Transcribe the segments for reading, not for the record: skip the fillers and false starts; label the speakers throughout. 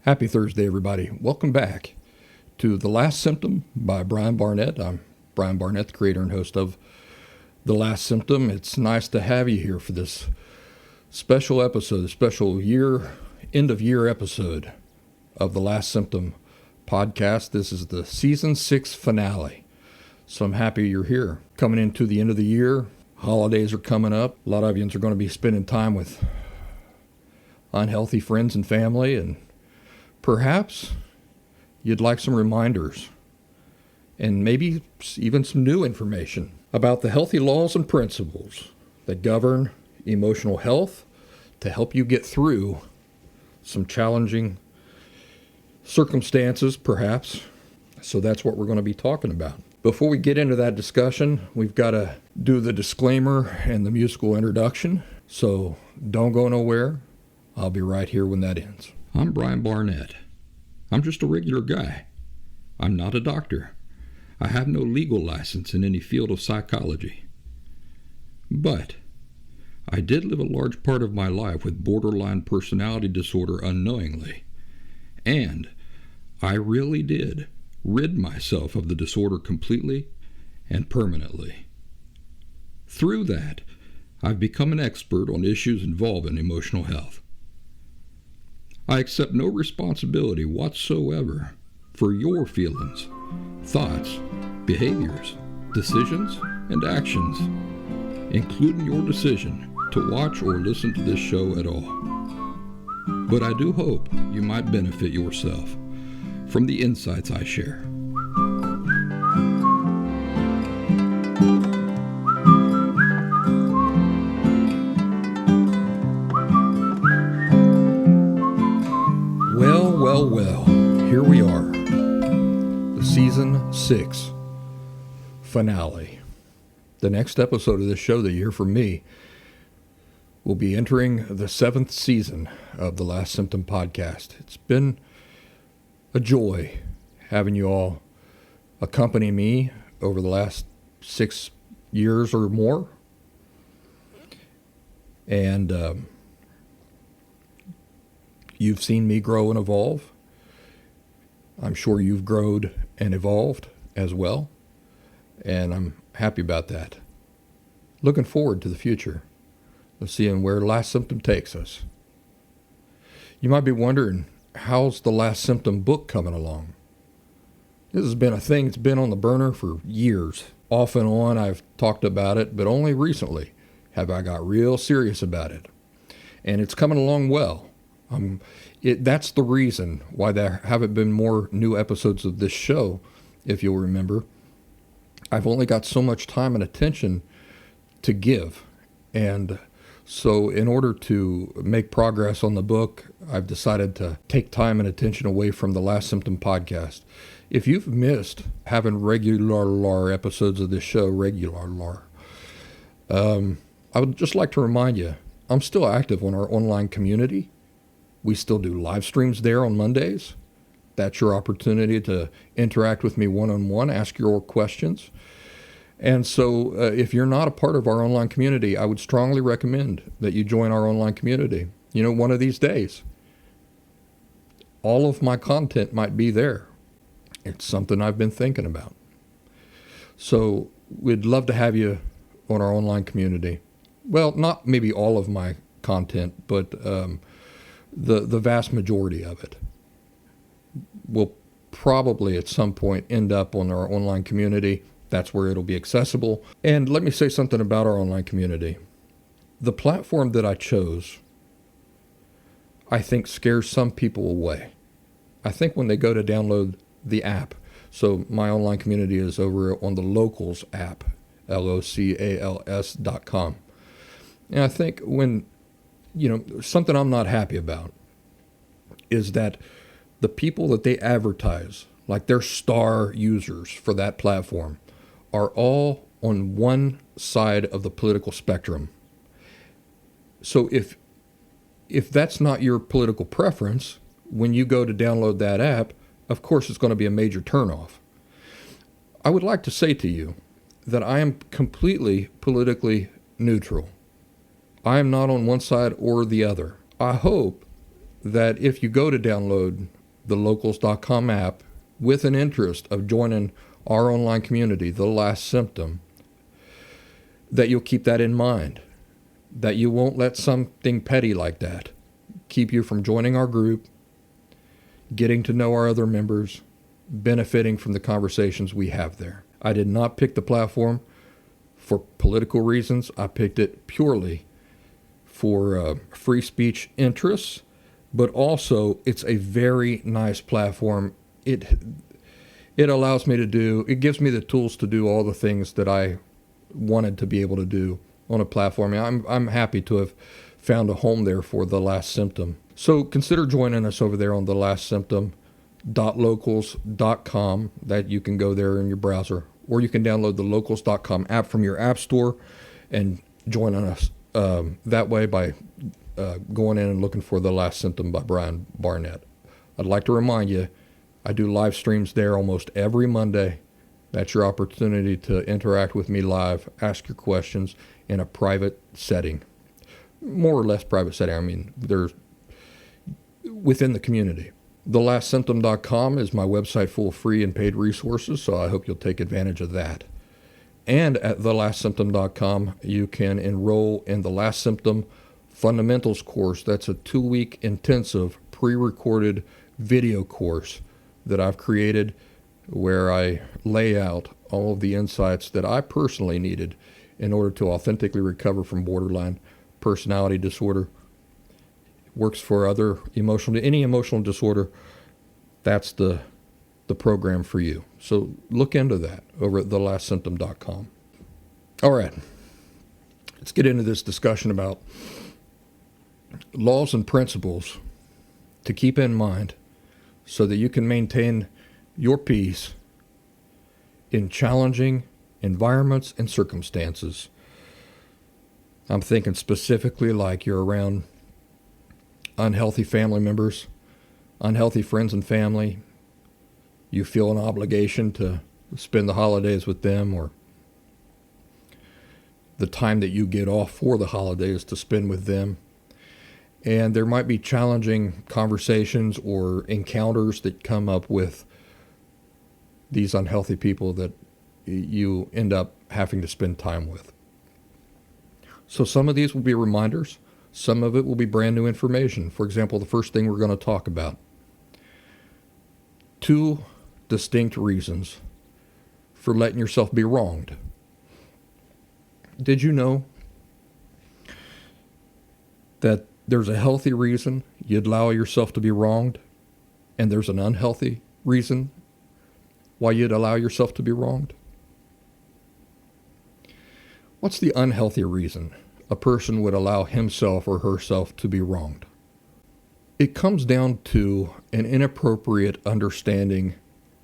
Speaker 1: Happy Thursday, everybody. Welcome back to The Last Symptom by Brian Barnett. I'm Brian Barnett, the creator and host of The Last Symptom. It's nice to have you here for this special episode, a special end of year episode of The Last Symptom podcast. This is the season 6 finale. So I'm happy you're here. Coming into the end of the year, holidays are coming up. A lot of you are going to be spending time with unhealthy friends and family, and perhaps you'd like some reminders and maybe even some new information about the healthy laws and principles that govern emotional health to help you get through some challenging circumstances, perhaps. So that's what we're going to be talking about. Before we get into that discussion, we've got to do the disclaimer and the musical introduction. So don't go nowhere. I'll be right here when that ends. I'm Brian Barnett. I'm just a regular guy. I'm not a doctor. I have no legal license in any field of psychology. But I did live a large part of my life with borderline personality disorder unknowingly. And I really did rid myself of the disorder completely and permanently. Through that, I've become an expert on issues involving emotional health. I accept no responsibility whatsoever for your feelings, thoughts, behaviors, decisions, and actions, including your decision to watch or listen to this show at all. But I do hope you might benefit yourself from the insights I share. Well, here we are, the season 6 finale. The next episode of this show that you hear from me will be entering the 7th season of the Last Symptom podcast. It's been a joy having you all accompany me over the last 6 years or more. And you've seen me grow and evolve. I'm sure you've grown and evolved as well. And I'm happy about that. Looking forward to the future of seeing where Last Symptom takes us. You might be wondering, how's the Last Symptom book coming along? This has been a thing that's been on the burner for years. Off and on I've talked about it, but only recently have I got real serious about it. And it's coming along well. That's the reason why there haven't been more new episodes of this show, if you'll remember. I've only got so much time and attention to give. And so in order to make progress on the book, I've decided to take time and attention away from the Last Symptom podcast. If you've missed having regular episodes of this show, I would just like to remind you, I'm still active on our online community. We still do live streams there on Mondays. That's your opportunity to interact with me one-on-one, ask your questions. And so if you're not a part of our online community, I would strongly recommend that you join our online community. You know, one of these days, all of my content might be there. It's something I've been thinking about. So we'd love to have you on our online community. Well, not maybe all of my content, but the vast majority of it will probably at some point end up on our online community. That's where it'll be accessible. And let me say something about our online community. The platform that I chose, I think, scares some people away. I think when they go to download the app, so my online community is over on the Locals app, locals.com. And I think when, something I'm not happy about is that the people that they advertise, like their star users for that platform, are all on one side of the political spectrum. So if that's not your political preference, when you go to download that app, of course it's going to be a major turnoff. I would like to say to you that I am completely politically neutral. I am not on one side or the other. I hope that if you go to download the locals.com app with an interest of joining our online community, The Last Symptom, that you'll keep that in mind, that you won't let something petty like that keep you from joining our group, getting to know our other members, benefiting from the conversations we have there. I did not pick the platform for political reasons. I picked it purely for free speech interests, but also it's a very nice platform. It allows me to do, it gives me the tools to do all the things that I wanted to be able to do on a platform. I'm happy to have found a home there for The Last Symptom. So consider joining us over there on thelastsymptom.locals.com. That you can go there in your browser, or you can download the locals.com app from your app store and join us that way by going in and looking for The Last Symptom by Brian Barnett. I'd like to remind you, I do live streams there almost every Monday. That's your opportunity to interact with me live, ask your questions in a private setting. More or less private setting. I mean, there's within the community. TheLastSymptom.com is my website full of free and paid resources, so I hope you'll take advantage of that. And at TheLastSymptom.com, you can enroll in the Last Symptom Fundamentals course. That's a 2-week intensive pre-recorded video course that I've created where I lay out all of the insights that I personally needed in order to authentically recover from borderline personality disorder. It works for any emotional disorder. That's the program for you. So look into that over at thelastsymptom.com. All right, let's get into this discussion about laws and principles to keep in mind so that you can maintain your peace in challenging environments and circumstances. I'm thinking specifically like you're around unhealthy family members, unhealthy friends and family. You feel an obligation to spend the holidays with them, or the time that you get off for the holidays to spend with them. And there might be challenging conversations or encounters that come up with these unhealthy people that you end up having to spend time with. So some of these will be reminders. Some of it will be brand new information. For example, the first thing we're going to talk about: 2 distinct reasons for letting yourself be wronged. Did you know that there's a healthy reason you'd allow yourself to be wronged, and there's an unhealthy reason why you'd allow yourself to be wronged? What's the unhealthy reason a person would allow himself or herself to be wronged? It comes down to an inappropriate understanding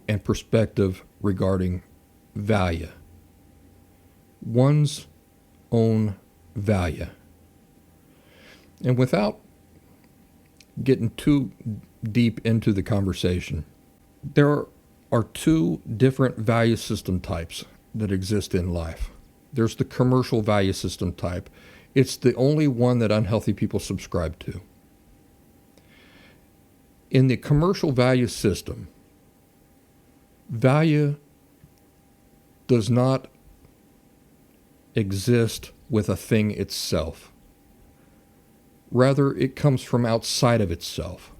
Speaker 1: and perspective regarding value. One's own value. And without getting too deep into the conversation, there are 2 different value system types that exist in life. There's the commercial value system type. It's the only one that unhealthy people subscribe to. In the commercial value system, value does not exist with a thing itself. Rather, it comes from outside of itself.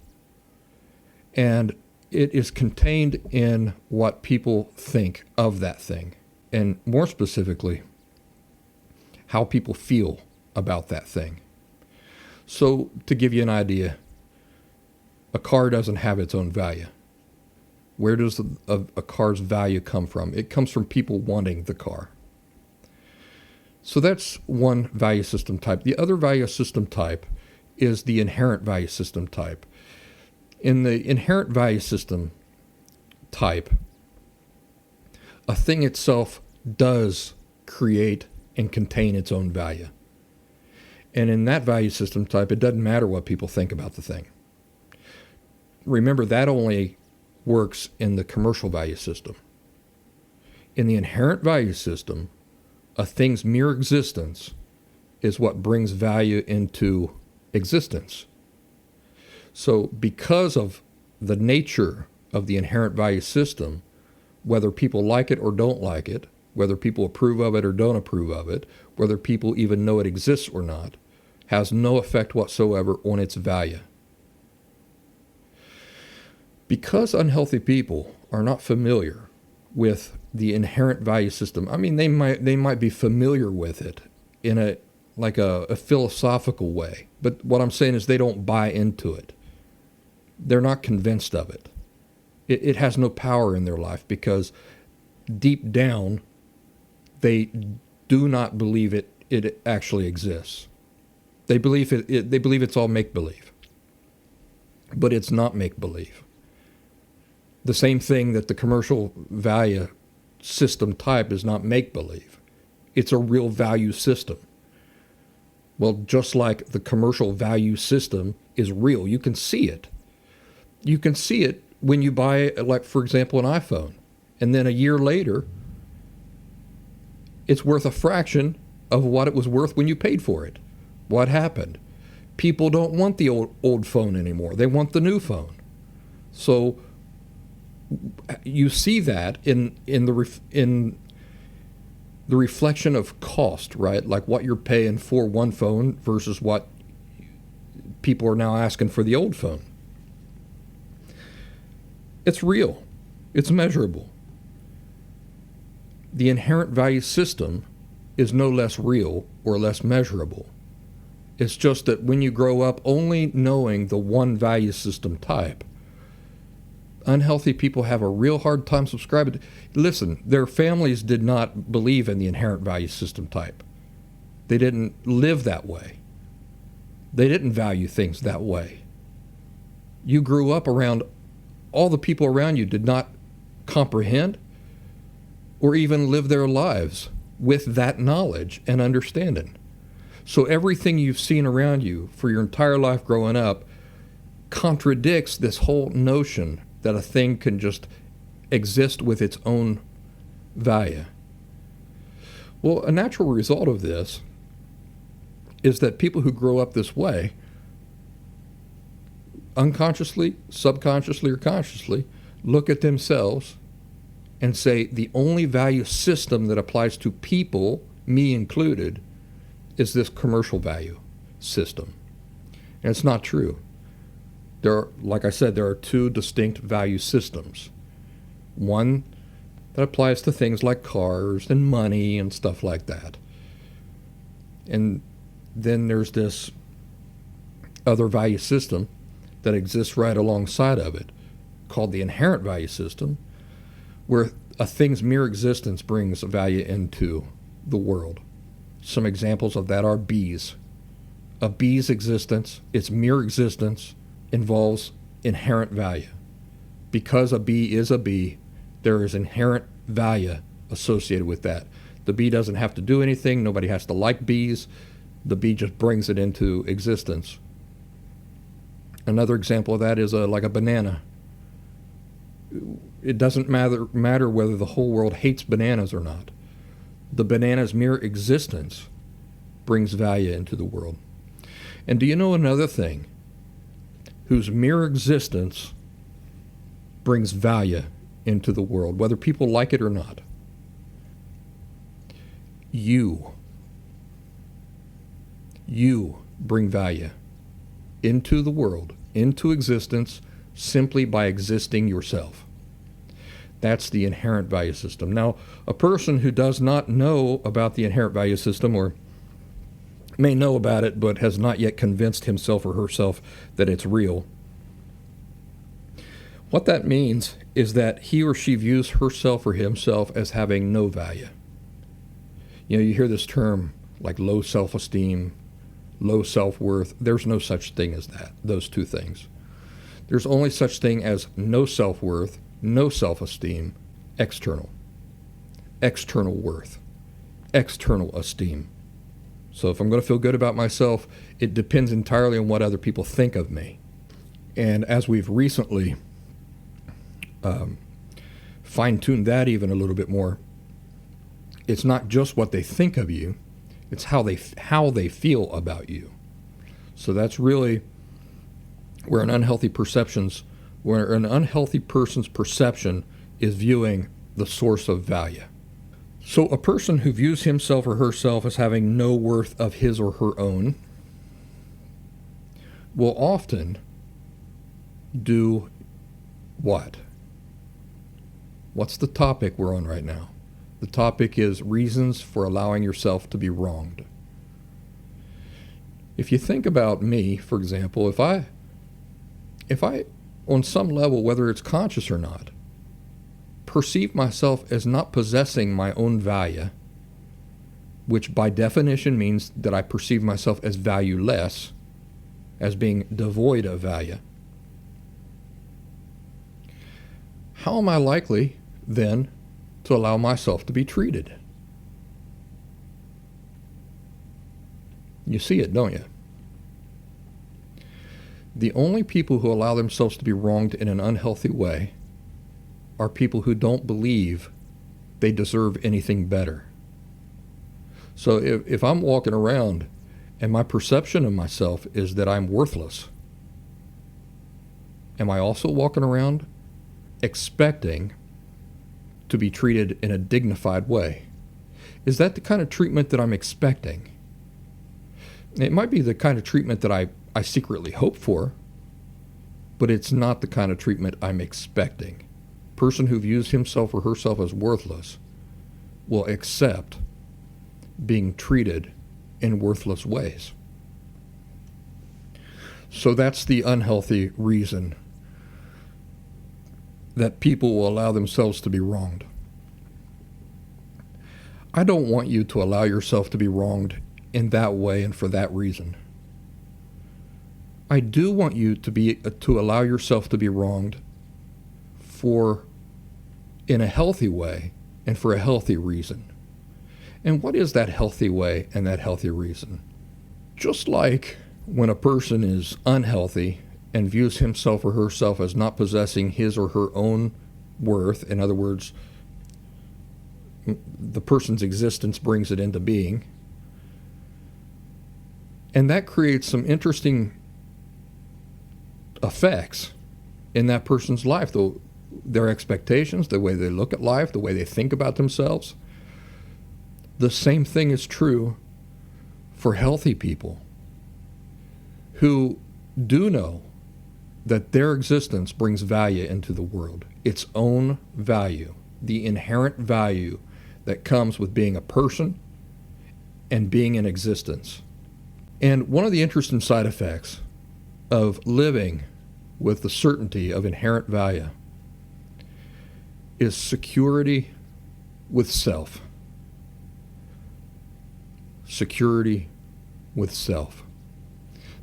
Speaker 1: And it is contained in what people think of that thing. And more specifically, how people feel about that thing. So to give you an idea, a car doesn't have its own value. Where does a car's value come from? It comes from people wanting the car. So that's one value system type. The other value system type is the inherent value system type. In the inherent value system type, a thing itself does create and contain its own value. And in that value system type, it doesn't matter what people think about the thing. Remember, that only works in the commercial value system. In the inherent value system, a thing's mere existence is what brings value into existence. So because of the nature of the inherent value system, whether people like it or don't like it, whether people approve of it or don't approve of it, whether people even know it exists or not, has no effect whatsoever on its value. Because unhealthy people are not familiar with the inherent value system, I mean, they might be familiar with it in a philosophical way, but what I'm saying is they don't buy into it. They're not convinced of it. It has no power in their life because deep down, they do not believe it actually exists. They believe they believe it's all make-believe, but it's not make-believe. The same thing that the commercial value system type is not make-believe. It's a real value system. Well, just like the commercial value system is real, you can see it. You can see it when you buy, like, for example, an iPhone, and then a year later, it's worth a fraction of what it was worth when you paid for it. What happened? People don't want the old phone anymore. They want the new phone. So you see that in the reflection of cost, right? Like what you're paying for one phone versus what people are now asking for the old phone. It's real. It's measurable. The inherent value system is no less real or less measurable. It's just that when you grow up only knowing the one value system type, unhealthy people have a real hard time subscribing. Listen, their families did not believe in the inherent value system type. They didn't live that way. They didn't value things that way. You grew up around, all the people around you did not comprehend or even live their lives with that knowledge and understanding. So everything you've seen around you for your entire life growing up contradicts this whole notion that a thing can just exist with its own value. Well, a natural result of this is that people who grow up this way, unconsciously, subconsciously, or consciously, look at themselves and say the only value system that applies to people, me included, is this commercial value system. And it's not true. Like I said, there are two distinct value systems. One that applies to things like cars and money and stuff like that. And then there's this other value system that exists right alongside of it, called the inherent value system, where a thing's mere existence brings value into the world. Some examples of that are bees. A bee's existence, its mere existence, involves inherent value. Because a bee is a bee, there is inherent value associated with that. The bee doesn't have to do anything. Nobody has to like bees. The bee just brings it into existence. Another example of that is like a banana. It doesn't matter whether the whole world hates bananas or not. The banana's mere existence brings value into the world. And do you know another thing whose mere existence brings value into the world, whether people like it or not? You bring value into the world, into existence, simply by existing yourself. That's the inherent value system. Now, a person who does not know about the inherent value system, or may know about it but has not yet convinced himself or herself that it's real, what that means is that he or she views herself or himself as having no value. You know, you hear this term like low self-esteem, low self-worth. There's no such thing as that, those two things. There's only such thing as no self-worth, no self-esteem, external worth, external esteem. So if I'm going to feel good about myself, it depends entirely on what other people think of me. And as we've recently fine-tuned that even a little bit more, it's not just what they think of you, it's how they feel about you. So that's really where an unhealthy person's perception is viewing the source of value. So a person who views himself or herself as having no worth of his or her own will often do what? What's the topic we're on right now? The topic is reasons for allowing yourself to be wronged. If you think about me, for example, if I on some level, whether it's conscious or not, perceive myself as not possessing my own value, which by definition means that I perceive myself as valueless, as being devoid of value, how am I likely then to allow myself to be treated? You see it, don't you? The only people who allow themselves to be wronged in an unhealthy way are people who don't believe they deserve anything better. So if I'm walking around and my perception of myself is that I'm worthless, am I also walking around expecting to be treated in a dignified way? Is that the kind of treatment that I'm expecting? It might be the kind of treatment that I secretly hope for, but it's not the kind of treatment I'm expecting. A person who views himself or herself as worthless will accept being treated in worthless ways. So that's the unhealthy reason that people will allow themselves to be wronged. I don't want you to allow yourself to be wronged in that way and for that reason. I do want you to allow yourself to be wronged in a healthy way and for a healthy reason. And what is that healthy way and that healthy reason? Just like when a person is unhealthy and views himself or herself as not possessing his or her own worth, in other words, the person's existence brings it into being, and that creates some interesting effects in that person's life, their expectations, the way they look at life, the way they think about themselves. The same thing is true for healthy people who do know that their existence brings value into the world, its own value, the inherent value that comes with being a person and being in existence. And one of the interesting side effects of living with the certainty of inherent value is security with self. Security with self.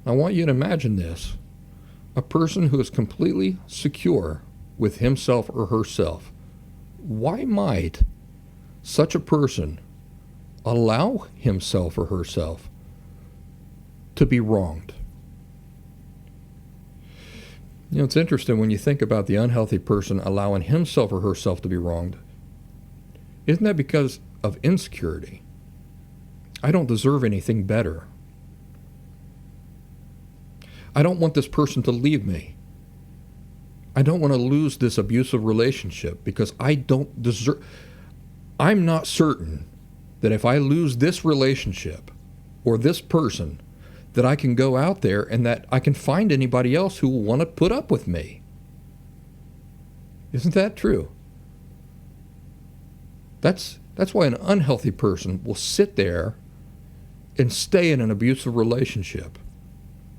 Speaker 1: Now, I want you to imagine this. A person who is completely secure with himself or herself. Why might such a person allow himself or herself to be wronged? You know, it's interesting when you think about the unhealthy person allowing himself or herself to be wronged. Isn't that because of insecurity? I don't deserve anything better. I don't want this person to leave me. I don't want to lose this abusive relationship because I don't deserve. I'm not certain that if I lose this relationship or this person, that I can go out there and that I can find anybody else who will want to put up with me. Isn't that true? That's why an unhealthy person will sit there and stay in an abusive relationship,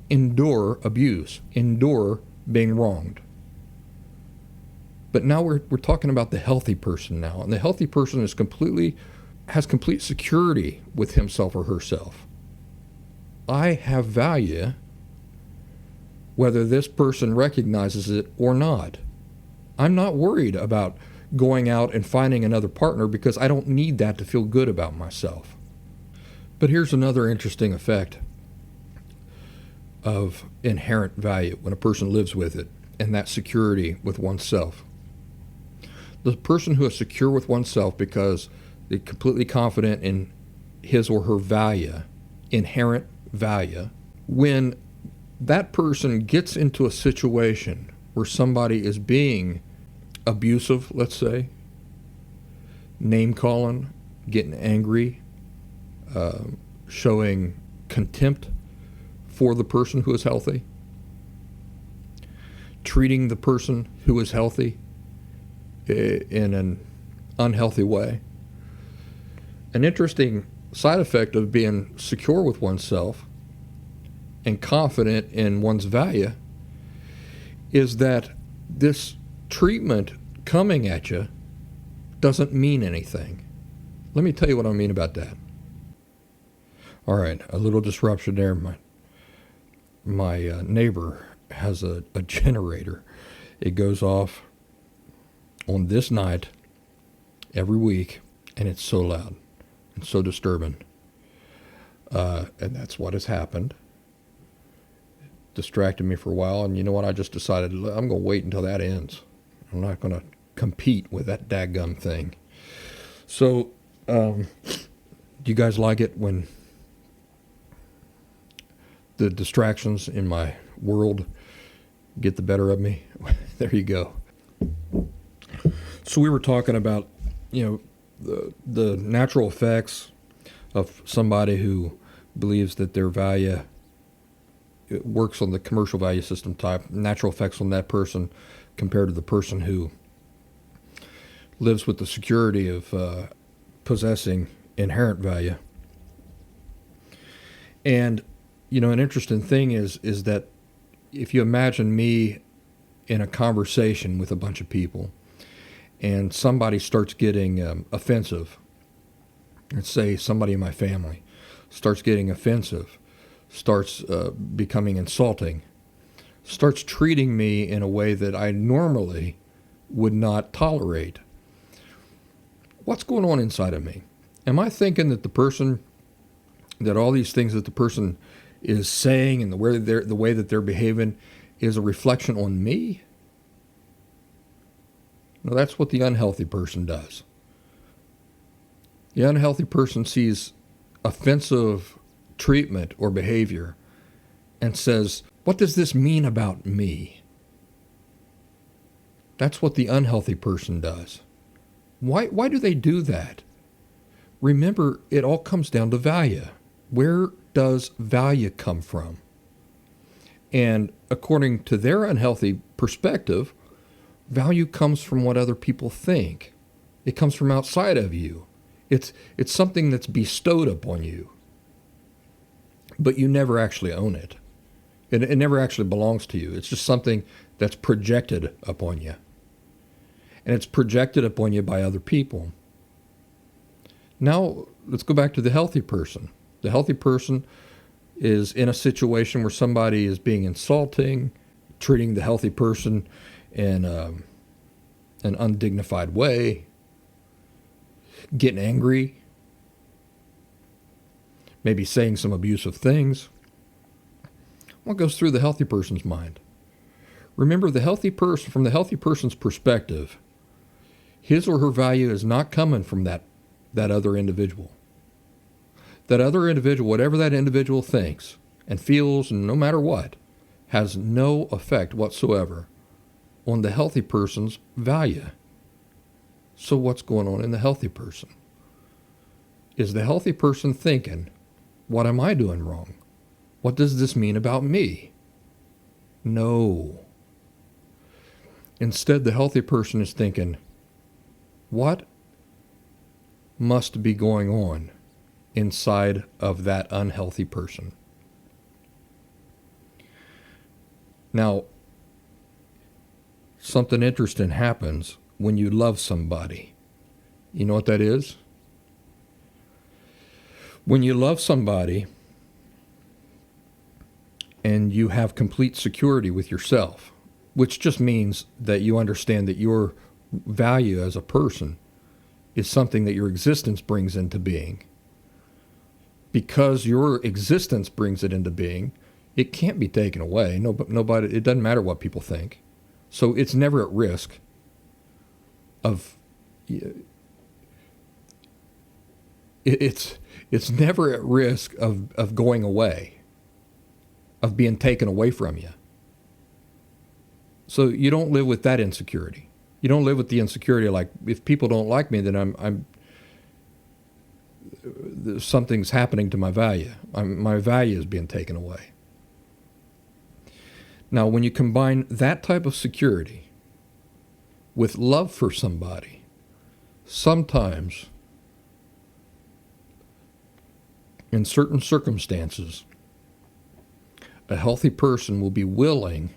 Speaker 1: endure abuse, endure being wronged. But now we're talking about the healthy person now, and the healthy person has complete security with himself or herself. I have value whether this person recognizes it or not. I'm not worried about going out and finding another partner because I don't need that to feel good about myself. But here's another interesting effect of inherent value when a person lives with it, and that security with oneself. The person who is secure with oneself because they're completely confident in his or her value, inherent value, when that person gets into a situation where somebody is being abusive, let's say, name calling, getting angry, showing contempt for the person who is healthy, treating the person who is healthy in an unhealthy way. An interesting side effect of being secure with oneself and confident in one's value is that this treatment coming at you doesn't mean anything. Let me tell you what I mean about that. All right, a little disruption there. My neighbor has a generator. It goes off on this night every week, and it's so loud and so disturbing. And that's what has happened. Distracted me for a while, and you know what? I just decided I'm going to wait until that ends. I'm not going to compete with that daggum thing. So, do you guys like it when the distractions in my world get the better of me? There you go. So we were talking about, the natural effects of somebody who believes that their value, it works on the commercial value system type, natural effects on that person compared to the person who lives with the security of possessing inherent value. And, an interesting thing is that if you imagine me in a conversation with a bunch of people and somebody starts getting offensive, let's say somebody in my family starts getting offensive, starts becoming insulting, starts treating me in a way that I normally would not tolerate. What's going on inside of me? Am I thinking that all these things that the person is saying and the way that they're behaving is a reflection on me? No, that's what the unhealthy person does. The unhealthy person sees offensive treatment or behavior and says, what does this mean about me? That's what the unhealthy person does. Why do they do that? Remember, it all comes down to value. Where does value come from? And according to their unhealthy perspective, value comes from what other people think. It comes from outside of you. It's something that's bestowed upon you, but you never actually own it. It never actually belongs to you. It's just something that's projected upon you. And it's projected upon you by other people. Now, let's go back to the healthy person. The healthy person is in a situation where somebody is being insulting, treating the healthy person in an undignified way, getting angry, maybe saying some abusive things. What goes through the healthy person's mind? Remember, the healthy person, from the healthy person's perspective, his or her value is not coming from that other individual. That other individual, whatever that individual thinks and feels, and no matter what, has no effect whatsoever on the healthy person's value. So what's going on in the healthy person? Is the healthy person thinking, what am I doing wrong? What does this mean about me? No. Instead, the healthy person is thinking, what must be going on inside of that unhealthy person? Now, something interesting happens when you love somebody. You know what that is? When you love somebody and you have complete security with yourself, which just means that you understand that your value as a person is something that your existence brings into being. Because your existence brings it into being, it can't be taken away. Nobody, it doesn't matter what people think. So it's never at risk of, it's never at risk of going away. of being taken away from you. So you don't live with that insecurity. You don't live with the insecurity like, if people don't like me, then something's happening to my value. My value is being taken away. Now, when you combine that type of security with love for somebody, sometimes, in certain circumstances, a healthy person will be willing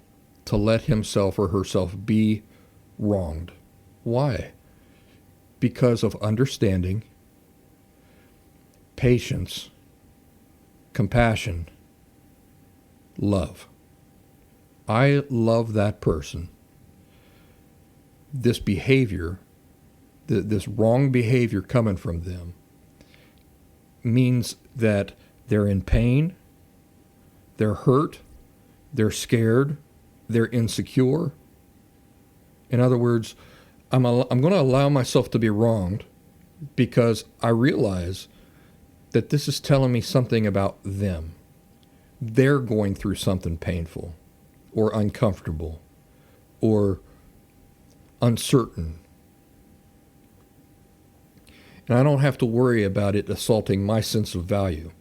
Speaker 1: to let himself or herself be wronged. Why? Because of understanding, patience, compassion, love. I love that person. This behavior, this wrong behavior coming from them, means that they're in pain, they're hurt, they're scared, they're insecure. In other words, I'm going to allow myself to be wronged because I realize that this is telling me something about them. They're going through something painful or uncomfortable or uncertain. And I don't have to worry about it assaulting my sense of value.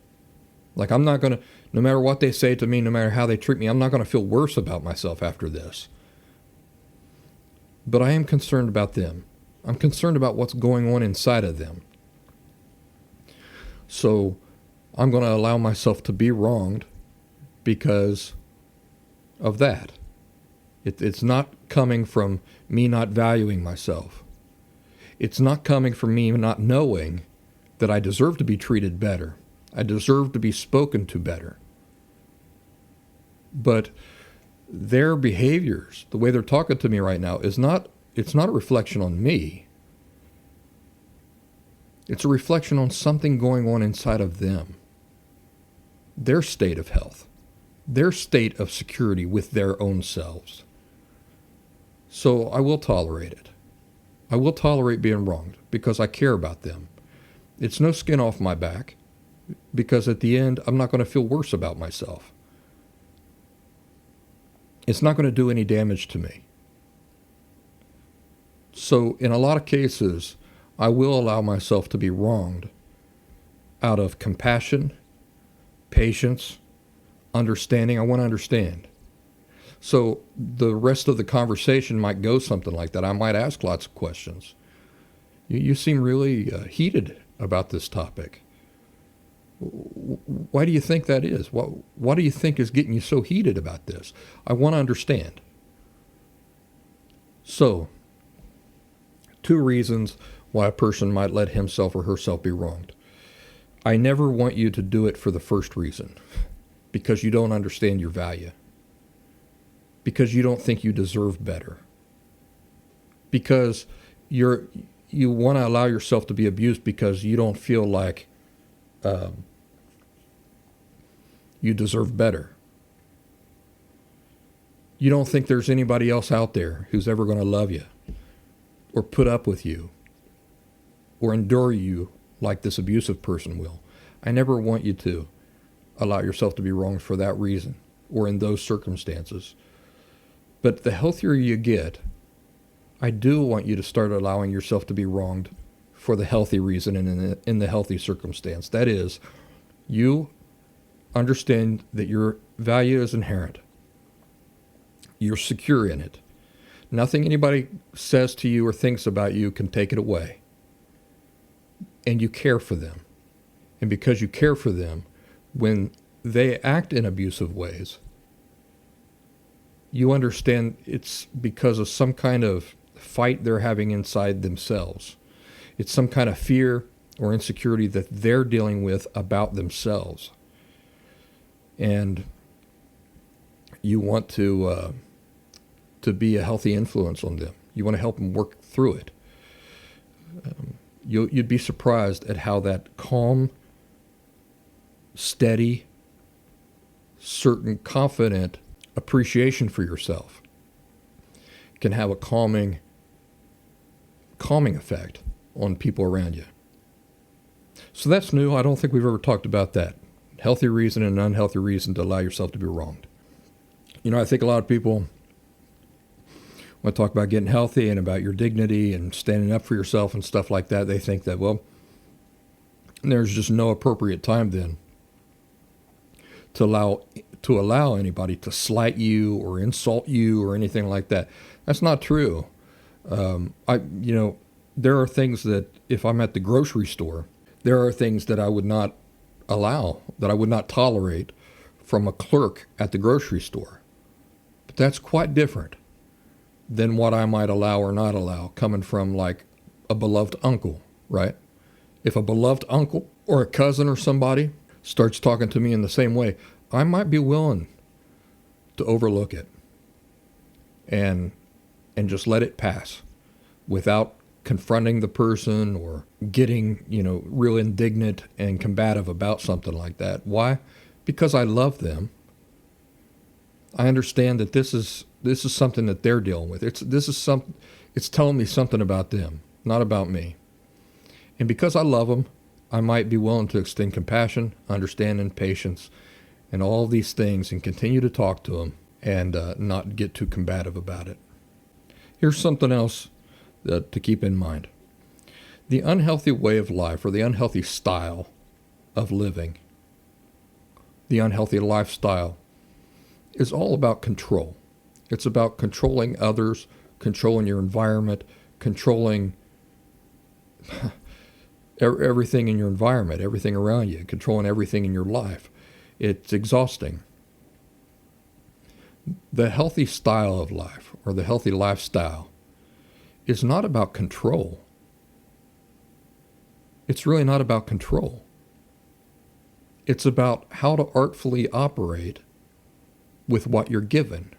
Speaker 1: Like, I'm not going to, no matter what they say to me, no matter how they treat me, I'm not going to feel worse about myself after this. But I am concerned about them. I'm concerned about what's going on inside of them. So I'm going to allow myself to be wronged because of that. It's not coming from me not valuing myself. It's not coming from me not knowing that I deserve to be treated better. I deserve to be spoken to better. But their behaviors, the way they're talking to me right now, it's not a reflection on me. It's a reflection on something going on inside of them. Their state of health, their state of security with their own selves. So I will tolerate it. I will tolerate being wronged because I care about them. It's no skin off my back because at the end, I'm not going to feel worse about myself. It's not going to do any damage to me. So in a lot of cases, I will allow myself to be wronged out of compassion, patience, understanding. I want to understand. So the rest of the conversation might go something like that. I might ask lots of questions. You seem really heated about this topic. Why do you think that is? What do you think is getting you so heated about this? I want to understand. So, 2 reasons why a person might let himself or herself be wronged. I never want you to do it for the first reason, because you don't understand your value, because you don't think you deserve better, because you want to allow yourself to be abused because you don't feel like you deserve better. You don't think there's anybody else out there who's ever going to love you or put up with you or endure you like this abusive person will. I never want you to allow yourself to be wronged for that reason or in those circumstances. But the healthier you get, I do want you to start allowing yourself to be wronged for the healthy reason and in the healthy circumstance. That is, you understand that your value is inherent. You're secure in it. Nothing anybody says to you or thinks about you can take it away. And you care for them. And because you care for them, when they act in abusive ways, you understand it's because of some kind of fight they're having inside themselves. It's some kind of fear or insecurity that they're dealing with about themselves. And you want to be a healthy influence on them. You want to help them work through it. You'd be surprised at how that calm, steady, certain, confident appreciation for yourself can have a calming effect on people around you. So that's new. I don't think we've ever talked about that. healthy reason and an unhealthy reason to allow yourself to be wronged. I think a lot of people, when I talk about getting healthy and about your dignity and standing up for yourself and stuff like that, they think that, well, there's just no appropriate time then to allow anybody to slight you or insult you or anything like that. That's not true. There are things that if I'm at the grocery store, there are things that I would not allow, that I would not tolerate from a clerk at the grocery store. But that's quite different than what I might allow or not allow coming from like a beloved uncle, right? If a beloved uncle or a cousin or somebody starts talking to me in the same way, I might be willing to overlook it and just let it pass without confronting the person or getting, real indignant and combative about something like that. Why? Because I love them. I understand that this is something that they're dealing with. It's telling me something about them, not about me. And because I love them, I might be willing to extend compassion, understanding, patience, and all these things and continue to talk to them and not get too combative about it. Here's something else to keep in mind. The unhealthy way of life or the unhealthy style of living, the unhealthy lifestyle, is all about control. It's about controlling others, controlling your environment, controlling everything in your environment, everything around you, controlling everything in your life. It's exhausting. The healthy style of life or the healthy lifestyle is not about control. It's really not about control. It's about how to artfully operate with what you're given.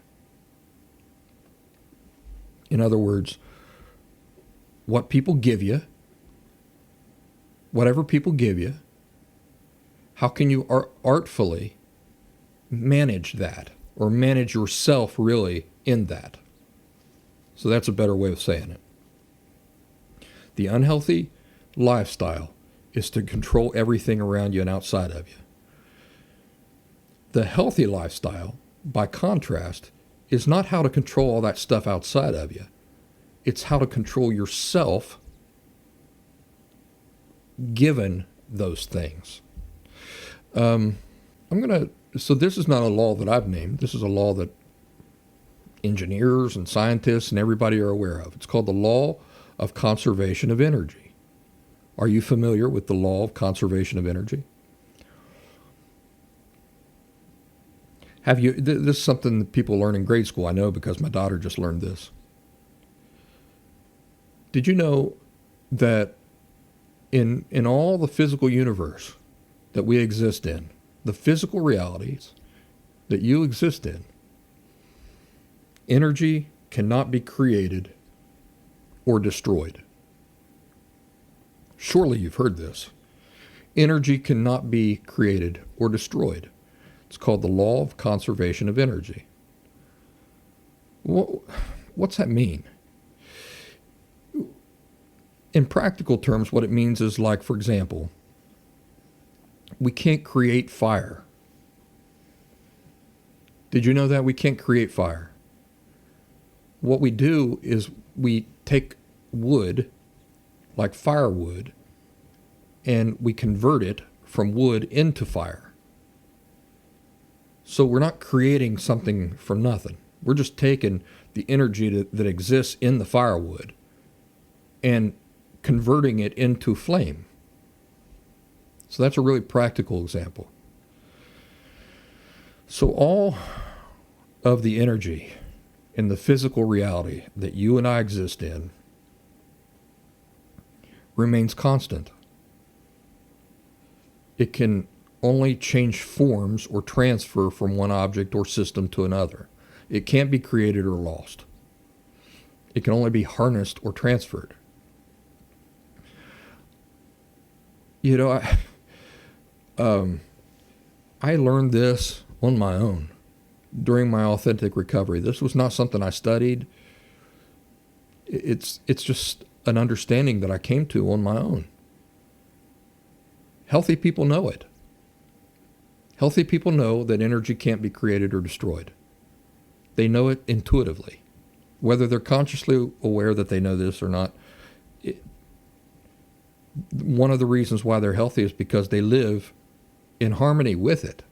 Speaker 1: In other words, what people give you, whatever people give you, how can you artfully manage that or manage yourself really in that? So that's a better way of saying it. The unhealthy lifestyle is to control everything around you and outside of you. The healthy lifestyle, by contrast, is not how to control all that stuff outside of you. It's how to control yourself given those things. So this is not a law that I've named. This is a law that engineers and scientists and everybody are aware of. It's called the law of conservation of energy. Are you familiar with the law of conservation of energy? This is something that people learn in grade school. I know because my daughter just learned this. Did you know that in all the physical universe that we exist in, the physical realities that you exist in, energy cannot be created or destroyed? Surely you've heard this. Energy cannot be created or destroyed. It's called the law of conservation of energy. What's that mean? In practical terms, what it means is, like, for example, we can't create fire. Did you know that? We can't create fire. What we do is we take wood, like firewood, and we convert it from wood into fire. So we're not creating something from nothing. We're just taking the energy that exists in the firewood and converting it into flame. So that's a really practical example. So all of the energy in the physical reality that you and I exist in remains constant. It can only change forms or transfer from one object or system to another. It can't be created or lost. It can only be harnessed or transferred. You know, I learned this on my own during my authentic recovery. This was not something I studied. It's just an understanding that I came to on my own. Healthy people know it. Healthy people know that energy can't be created or destroyed. They know it intuitively. Whether they're consciously aware that they know this or not, one of the reasons why they're healthy is because they live in harmony with it.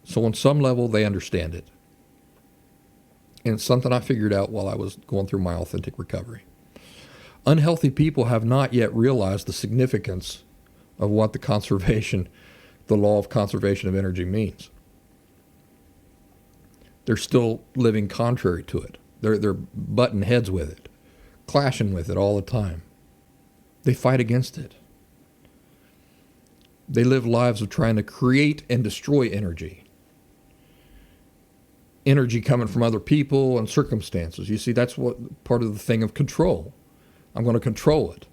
Speaker 1: So on some level, they understand it. And it's something I figured out while I was going through my authentic recovery. Unhealthy people have not yet realized the significance of what the law of conservation of energy means. They're still living contrary to it. They're butting heads with it, clashing with it all the time. They fight against it. They live lives of trying to create and destroy energy. Energy coming from other people and circumstances. You see, that's what part of the thing of control. I'm going to control it.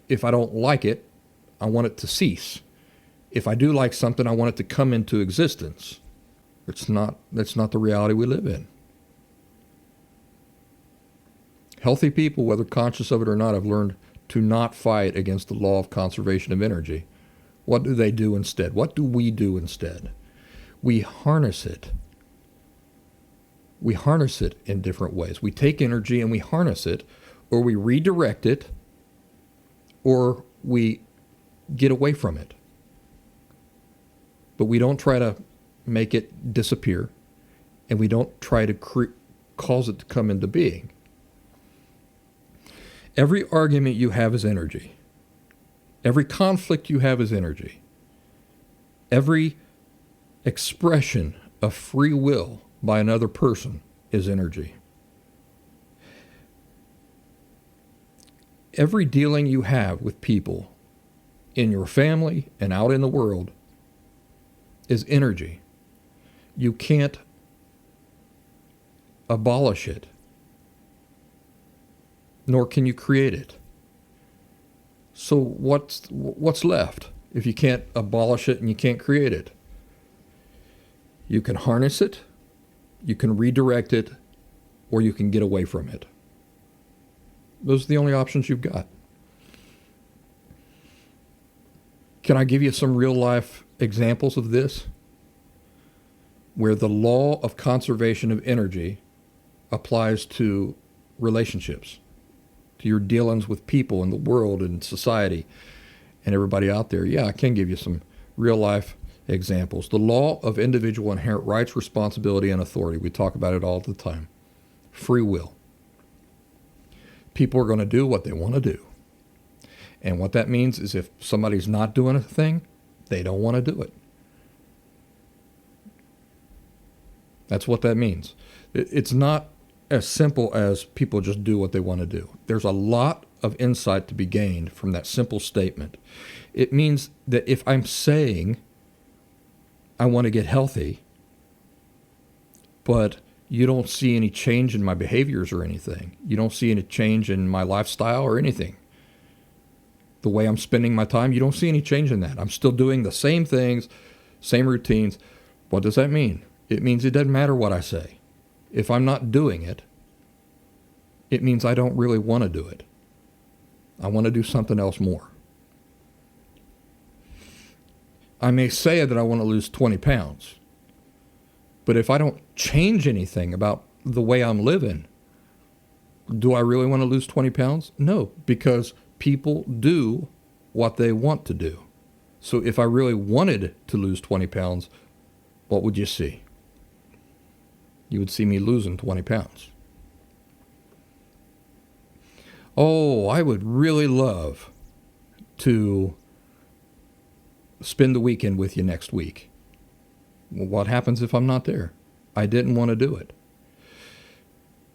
Speaker 1: If I don't like it, I want it to cease. If I do like something, I want it to come into existence. That's not the reality we live in. Healthy people, whether conscious of it or not, have learned to not fight against the law of conservation of energy. What do they do instead? What do we do instead? We harness it. We harness it in different ways. We take energy and we harness it, or we redirect it, or we get away from it. But we don't try to make it disappear, and we don't try to cause it to come into being. Every argument you have is energy. Every conflict you have is energy. Every expression of free will by another person is energy. Every dealing you have with people in your family and out in the world is energy. You can't abolish it, nor can you create it. So what's left if you can't abolish it and you can't create it? You can harness it, you can redirect it, or you can get away from it. Those are the only options you've got. Can I give you some real life examples of this? Where the law of conservation of energy applies to relationships, to your dealings with people in the world and society and everybody out there. Yeah, I can give you some real life examples. The law of individual inherent rights, responsibility, and authority. We talk about it all the time. Free will. People are going to do what they want to do. And what that means is if somebody's not doing a thing, they don't want to do it. That's what that means. It's not as simple as people just do what they want to do. There's a lot of insight to be gained from that simple statement. It means that if I'm saying I want to get healthy, but you don't see any change in my behaviors or anything, you don't see any change in my lifestyle or anything, the way I'm spending my time, you don't see any change in that. I'm still doing the same things, same routines. What does that mean? It means it doesn't matter what I say. If I'm not doing it, it means I don't really want to do it. I want to do something else more. I may say that I want to lose 20 pounds, but if I don't change anything about the way I'm living, do I really want to lose 20 pounds? No, because people do what they want to do. So if I really wanted to lose 20 pounds, what would you see? You would see me losing 20 pounds. Oh, I would really love to spend the weekend with you next week. Well, what happens if I'm not there? I didn't want to do it.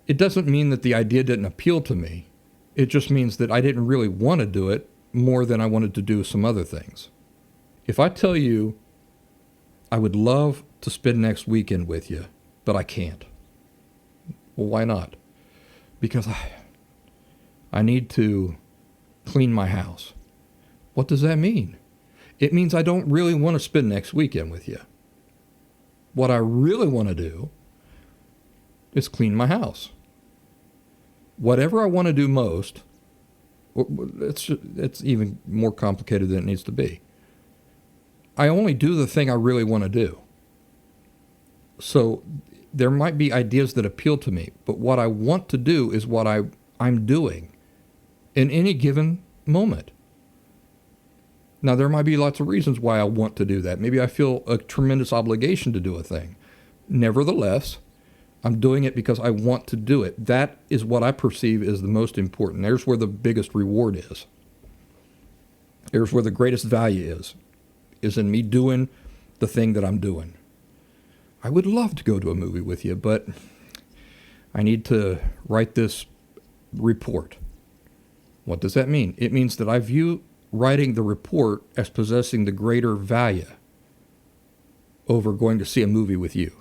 Speaker 1: It doesn't mean that the idea didn't appeal to me. It just means that I didn't really want to do it more than I wanted to do some other things. If I tell you I would love to spend next weekend with you, but I can't. Well, why not? Because I need to clean my house. What does that mean? It means I don't really want to spend next weekend with you. What I really want to do is clean my house. Whatever I want to do most, it's even more complicated than it needs to be. I only do the thing I really want to do. So there might be ideas that appeal to me, but what I want to do is what I'm doing in any given moment. Now, there might be lots of reasons why I want to do that. Maybe I feel a tremendous obligation to do a thing. Nevertheless, I'm doing it because I want to do it. That is what I perceive as the most important. There's where the biggest reward is. There's where the greatest value is in me doing the thing that I'm doing. I would love to go to a movie with you, but I need to write this report. What does that mean? It means that I view writing the report as possessing the greater value over going to see a movie with you.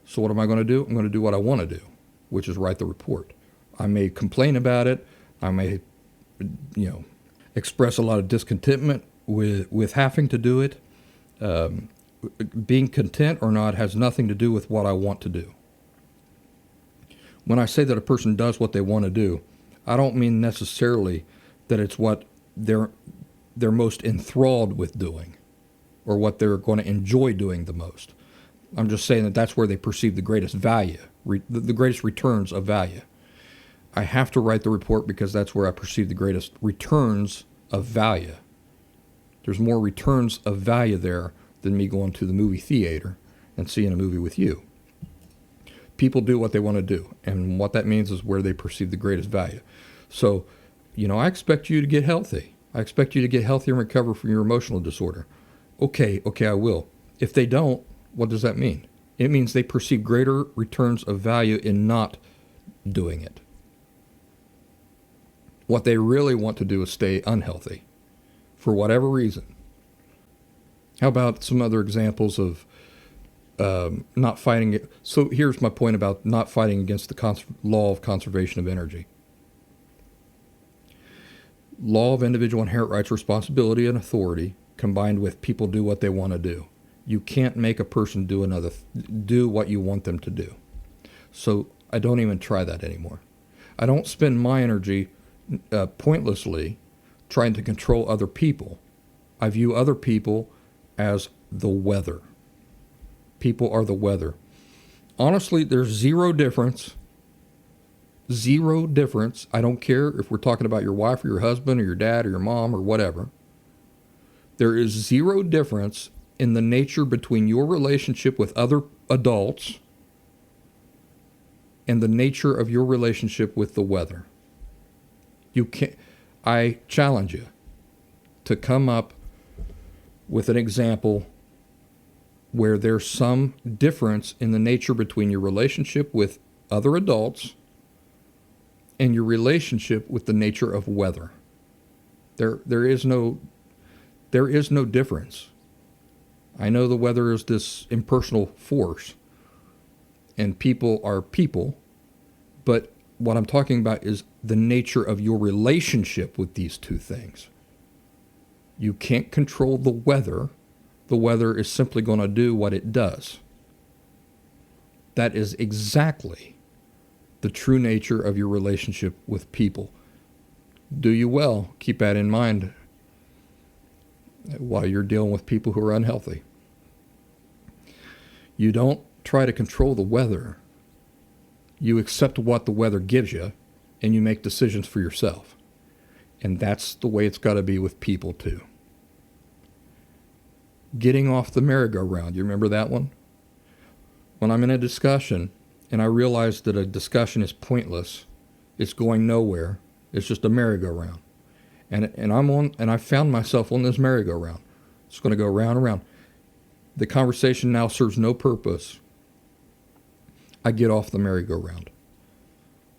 Speaker 1: So what am I going to do? I'm going to do what I want to do, which is write the report. I may complain about it. I may, express a lot of discontentment with having to do it. Being content or not has nothing to do with what I want to do. When I say that a person does what they want to do, I don't mean necessarily that it's what they're most enthralled with doing or what they're going to enjoy doing the most. I'm just saying that that's where they perceive the greatest value, the greatest returns of value. I have to write the report because that's where I perceive the greatest returns of value. There's more returns of value there than me going to the movie theater and seeing a movie with you. People do what they want to do, and what that means is where they perceive the greatest value. So, I expect you to get healthy. I expect you to get healthy and recover from your emotional disorder. Okay, I will. If they don't, what does that mean? It means they perceive greater returns of value in not doing it. What they really want to do is stay unhealthy for whatever reason. How about some other examples of not fighting it? So here's my point about not fighting against the law of conservation of energy. Law of individual inherent rights, responsibility, and authority combined with people do what they want to do. You can't make a person do what you want them to do. So I don't even try that anymore. I don't spend my energy pointlessly trying to control other people. I view other people as the weather. People are the weather. Honestly, there's zero difference. Zero difference. I don't care if we're talking about your wife or your husband or your dad or your mom or whatever. There is zero difference in the nature between your relationship with other adults and the nature of your relationship with the weather. I challenge you to come up with an example where there's some difference in the nature between your relationship with other adults and your relationship with the nature of weather. There is no difference. I know the weather is this impersonal force, and people are people, but what I'm talking about is the nature of your relationship with these two things. You can't control the weather. The weather is simply going to do what it does. That is exactly the true nature of your relationship with people. Do you well. Keep that in mind while you're dealing with people who are unhealthy. You don't try to control the weather. You accept what the weather gives you, and you make decisions for yourself. And that's the way it's got to be with people too. Getting off the merry-go-round. You remember that one? When I'm in a discussion and I realize that a discussion is pointless, it's going nowhere, it's just a merry-go-round. And I found myself on this merry-go-round. It's going to go round and round. The conversation now serves no purpose. I get off the merry-go-round.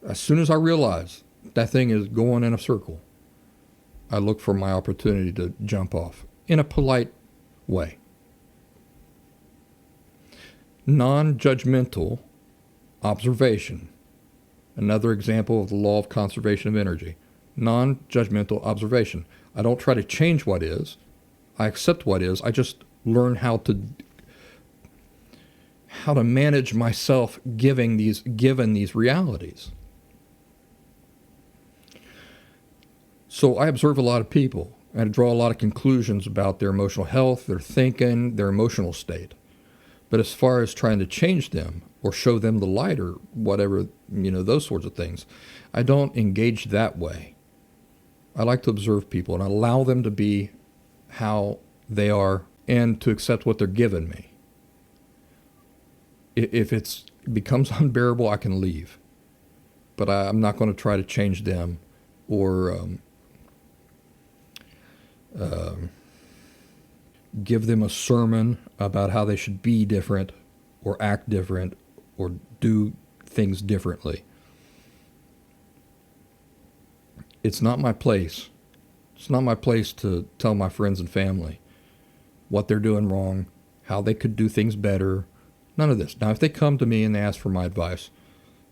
Speaker 1: As soon as I realize that thing is going in a circle, I look for my opportunity to jump off in a polite way. Non-judgmental observation. Another example of the law of conservation of energy. Non-judgmental observation. I don't try to change what is. I accept what is. I just learn how to manage myself given these realities. So I observe a lot of people, I draw a lot of conclusions about their emotional health, their thinking, their emotional state. But as far as trying to change them or show them the light or whatever, those sorts of things, I don't engage that way. I like to observe people and allow them to be how they are and to accept what they're giving me. If it becomes unbearable, I can leave. But I'm not going to try to change them or give them a sermon about how they should be different or act different or do things differently. It's not my place. It's not my place to tell my friends and family what they're doing wrong, how they could do things better. None of this. Now, if they come to me and they ask for my advice,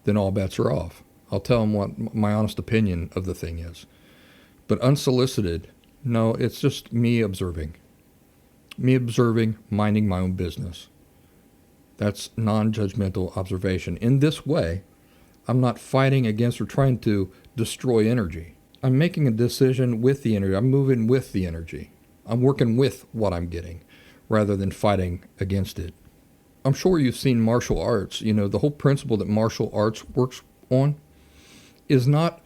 Speaker 1: then all bets are off. I'll tell them what my honest opinion of the thing is. But unsolicited, no, it's just me observing. Me observing, minding my own business. That's non-judgmental observation. In this way, I'm not fighting against or trying to destroy energy. I'm making a decision with the energy. I'm moving with the energy. I'm working with what I'm getting rather than fighting against it. I'm sure you've seen martial arts. The whole principle that martial arts works on is not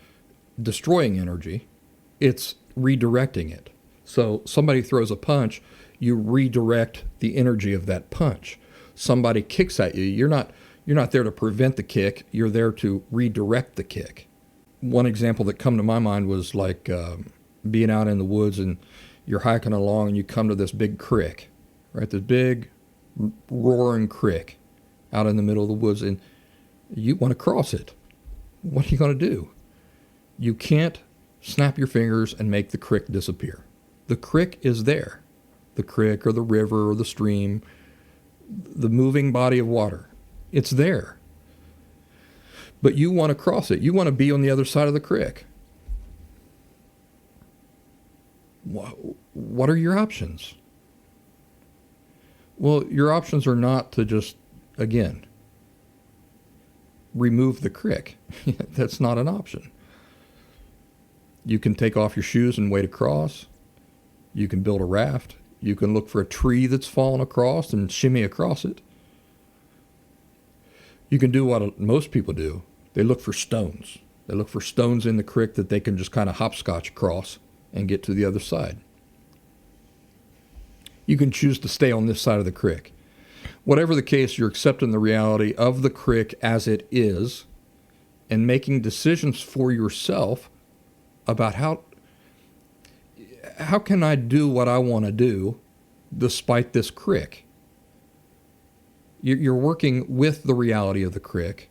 Speaker 1: destroying energy. It's redirecting it. So somebody throws a punch, you redirect the energy of that punch. Somebody kicks at you, you're not there to prevent the kick, you're there to redirect the kick. One example that come to my mind was like being out in the woods and you're hiking along and you come to this big creek, right? This big roaring creek out in the middle of the woods, and you want to cross it. What are you going to do? You can't snap your fingers and make the creek disappear. The creek is there. The creek or the river or the stream, the moving body of water. It's there. But you want to cross it. You want to be on the other side of the creek. What are your options? Well, your options are not to just, again, remove the creek. That's not an option. You can take off your shoes and wade across. You can build a raft. You can look for a tree that's fallen across and shimmy across it. You can do what most people do. They look for stones. They look for stones in the creek that they can just kind of hopscotch across and get to the other side. You can choose to stay on this side of the creek. Whatever the case, you're accepting the reality of the creek as it is and making decisions for yourself about how can I do what I want to do despite this creek? You're working with the reality of the creek,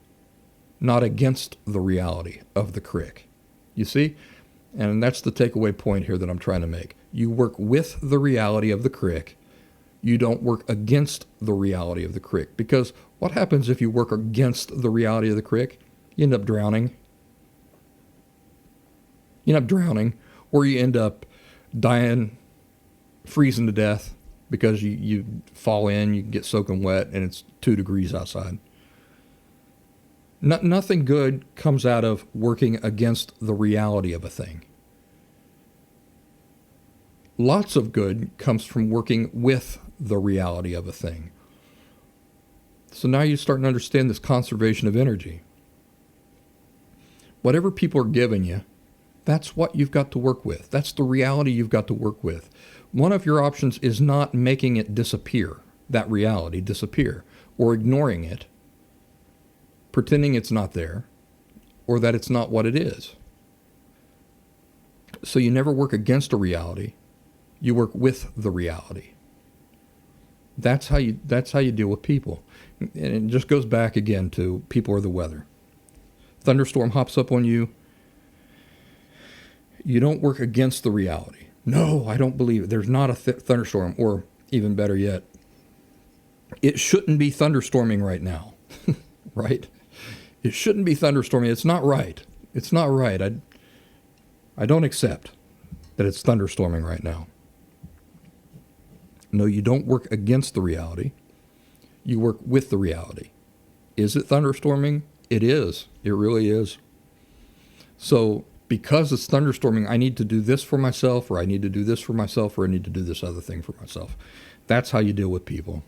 Speaker 1: not against the reality of the creek. You see? And that's the takeaway point here that I'm trying to make. You work with the reality of the creek. You don't work against the reality of the creek. Because what happens if you work against the reality of the creek? You end up drowning. Or you end up dying, freezing to death because you fall in, you get soaking wet, and it's 2 degrees outside. Nothing good comes out of working against the reality of a thing. Lots of good comes from working with the reality of a thing. So now you're starting to understand this conservation of energy. Whatever people are giving you, that's what you've got to work with. That's the reality you've got to work with. One of your options is not making it disappear, that reality disappear, or ignoring it, pretending it's not there, or that it's not what it is. So you never work against a reality. You work with the reality. That's how you deal with people. And it just goes back again to people or the weather. Thunderstorm hops up on you. You don't work against the reality. No, I don't believe it. There's not a thunderstorm. Or even better yet, it shouldn't be thunderstorming right now. Right? It shouldn't be thunderstorming. It's not right. It's not right. I don't accept that it's thunderstorming right now. No, you don't work against the reality. You work with the reality. Is it thunderstorming? It is. It really is. So because it's thunderstorming, I need to do this for myself, or I need to do this for myself, or I need to do this other thing for myself. That's how you deal with people.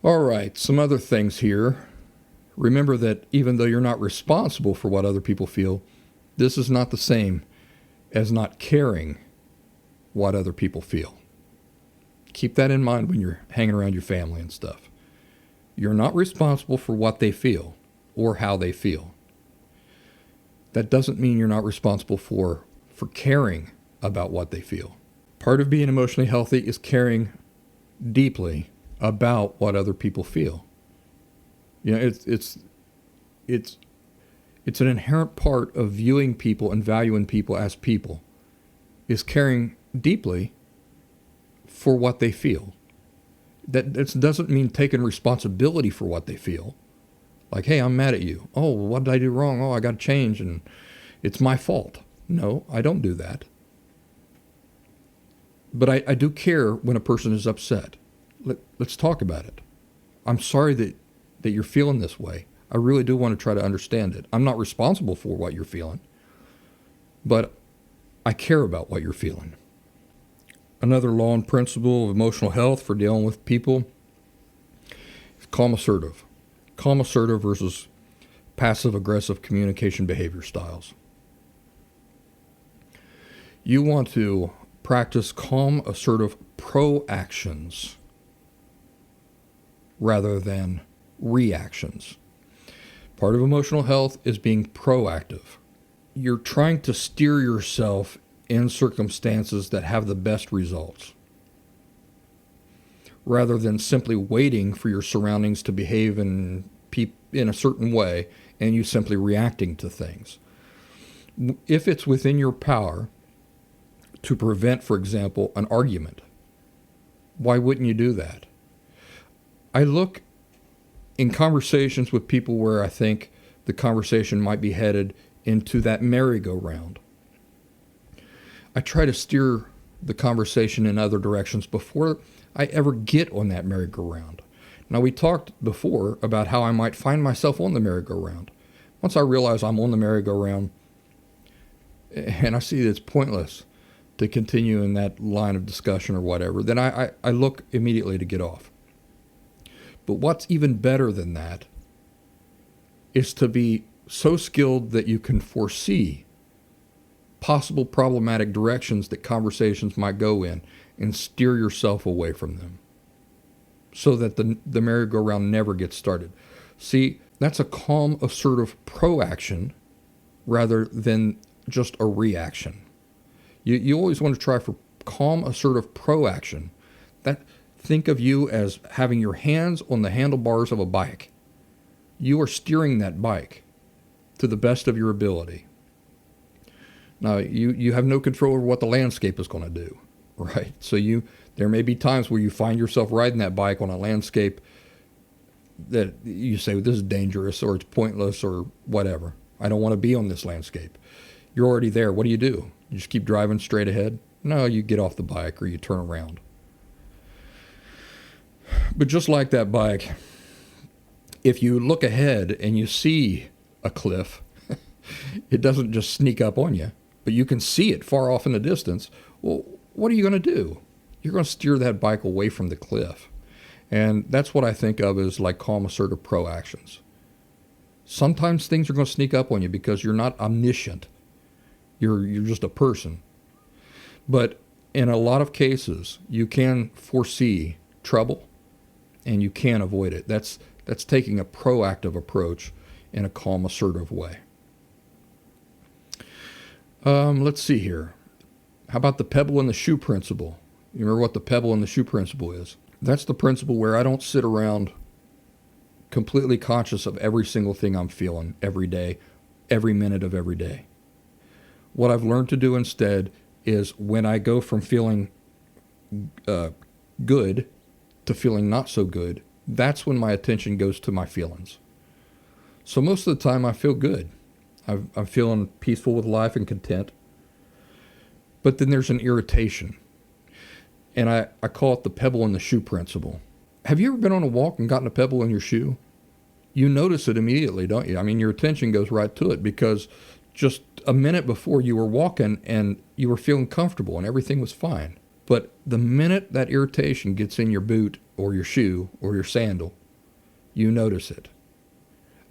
Speaker 1: All right, some other things here. Remember that even though you're not responsible for what other people feel, this is not the same as not caring what other people feel. Keep that in mind when you're hanging around your family and stuff. You're not responsible for what they feel or how they feel. That doesn't mean you're not responsible for caring about what they feel. Part of being emotionally healthy is caring deeply about what other people feel. You know, it's an inherent part of viewing people and valuing people as people, is caring deeply for what they feel. That doesn't mean taking responsibility for what they feel. Like, hey, I'm mad at you. Oh, what did I do wrong? Oh, I got to change and it's my fault. No, I don't do that. But I do care when a person is upset. Let's talk about it. I'm sorry that you're feeling this way. I really do want to try to understand it. I'm not responsible for what you're feeling, but I care about what you're feeling. Another law and principle of emotional health for dealing with people is calm assertive. Calm assertive versus passive aggressive communication behavior styles. You want to practice calm assertive proactions rather than reactions. Part of emotional health is being proactive. You're trying to steer yourself in circumstances that have the best results, rather than simply waiting for your surroundings to behave in a certain way and you simply reacting to things. If it's within your power to prevent, for example, an argument, why wouldn't you do that? I look in conversations with people where I think the conversation might be headed into that merry-go-round. I try to steer the conversation in other directions before I ever get on that merry-go-round. Now, we talked before about how I might find myself on the merry-go-round. Once I realize I'm on the merry-go-round and I see that it's pointless to continue in that line of discussion or whatever, then I look immediately to get off. But what's even better than that is to be so skilled that you can foresee possible problematic directions that conversations might go in and steer yourself away from them so that the merry-go-round never gets started. See, that's a calm, assertive proaction rather than just a reaction. You always want to try for calm, assertive proaction. Think of you as having your hands on the handlebars of a bike. You are steering that bike to the best of your ability. Now, you have no control over what the landscape is going to do, right? So there may be times where you find yourself riding that bike on a landscape that you say, well, this is dangerous, or it's pointless, or whatever. I don't want to be on this landscape. You're already there. What do? You just keep driving straight ahead? No, you get off the bike or you turn around. But just like that bike, if you look ahead and you see a cliff, it doesn't just sneak up on you, but you can see it far off in the distance. Well, what are you going to do? You're going to steer that bike away from the cliff. And that's what I think of as like calm, assertive proactions. Sometimes things are going to sneak up on you because you're not omniscient. You're just a person. But in a lot of cases, you can foresee trouble and you can avoid it. That's taking a proactive approach in a calm, assertive way. Let's see here. How about the pebble in the shoe principle? You remember what the pebble in the shoe principle is? That's the principle where I don't sit around completely conscious of every single thing I'm feeling every day, every minute of every day. What I've learned to do instead is when I go from feeling good to feeling not so good, that's when my attention goes to my feelings. So most of the time I feel good. I'm feeling peaceful with life and content. But then there's an irritation. And I call it the pebble in the shoe principle. Have you ever been on a walk and gotten a pebble in your shoe? You notice it immediately, don't you? I mean, your attention goes right to it because just a minute before you were walking and you were feeling comfortable and everything was fine. But the minute that irritation gets in your boot or your shoe or your sandal, you notice it.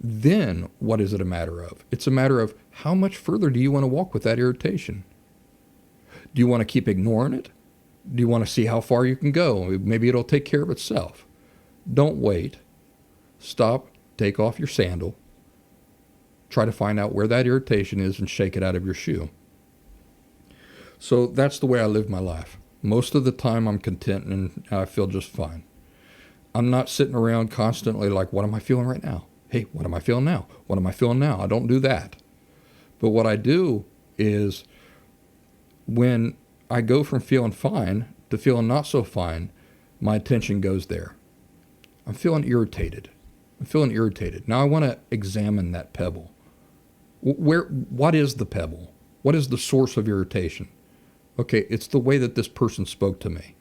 Speaker 1: Then what is it a matter of? It's a matter of how much further do you want to walk with that irritation? Do you want to keep ignoring it? Do you want to see how far you can go? Maybe it'll take care of itself. Don't wait. Stop, take off your sandal, try to find out where that irritation is and shake it out of your shoe. So that's the way I live my life. Most of the time I'm content and I feel just fine. I'm not sitting around constantly like, what am I feeling right now? Hey, what am I feeling now? What am I feeling now? I don't do that. But what I do is when I go from feeling fine to feeling not so fine, my attention goes there. I'm feeling irritated. Now I want to examine that pebble. What is the pebble? What is the source of irritation? Okay, it's the way that this person spoke to me.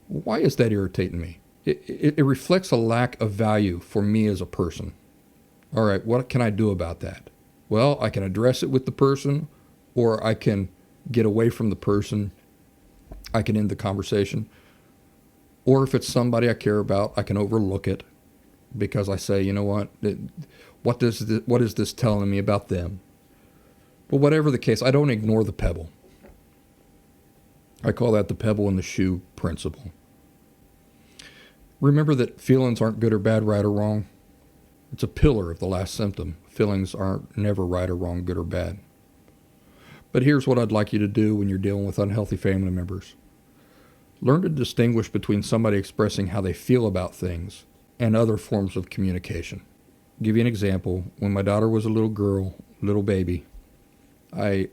Speaker 1: Why is that irritating me? It reflects a lack of value for me as a person. All right, what can I do about that? Well, I can address it with the person, or I can get away from the person. I can end the conversation. Or if it's somebody I care about, I can overlook it because I say, you know what is this telling me about them? But whatever the case, I don't ignore the pebble. I call that the pebble in the shoe principle. Remember that feelings aren't good or bad, right or wrong. It's a pillar of the last symptom. Feelings aren't never right or wrong, good or bad. But here's what I'd like you to do when you're dealing with unhealthy family members. Learn to distinguish between somebody expressing how they feel about things and other forms of communication. I'll give you an example. When my daughter was a little girl, little baby, I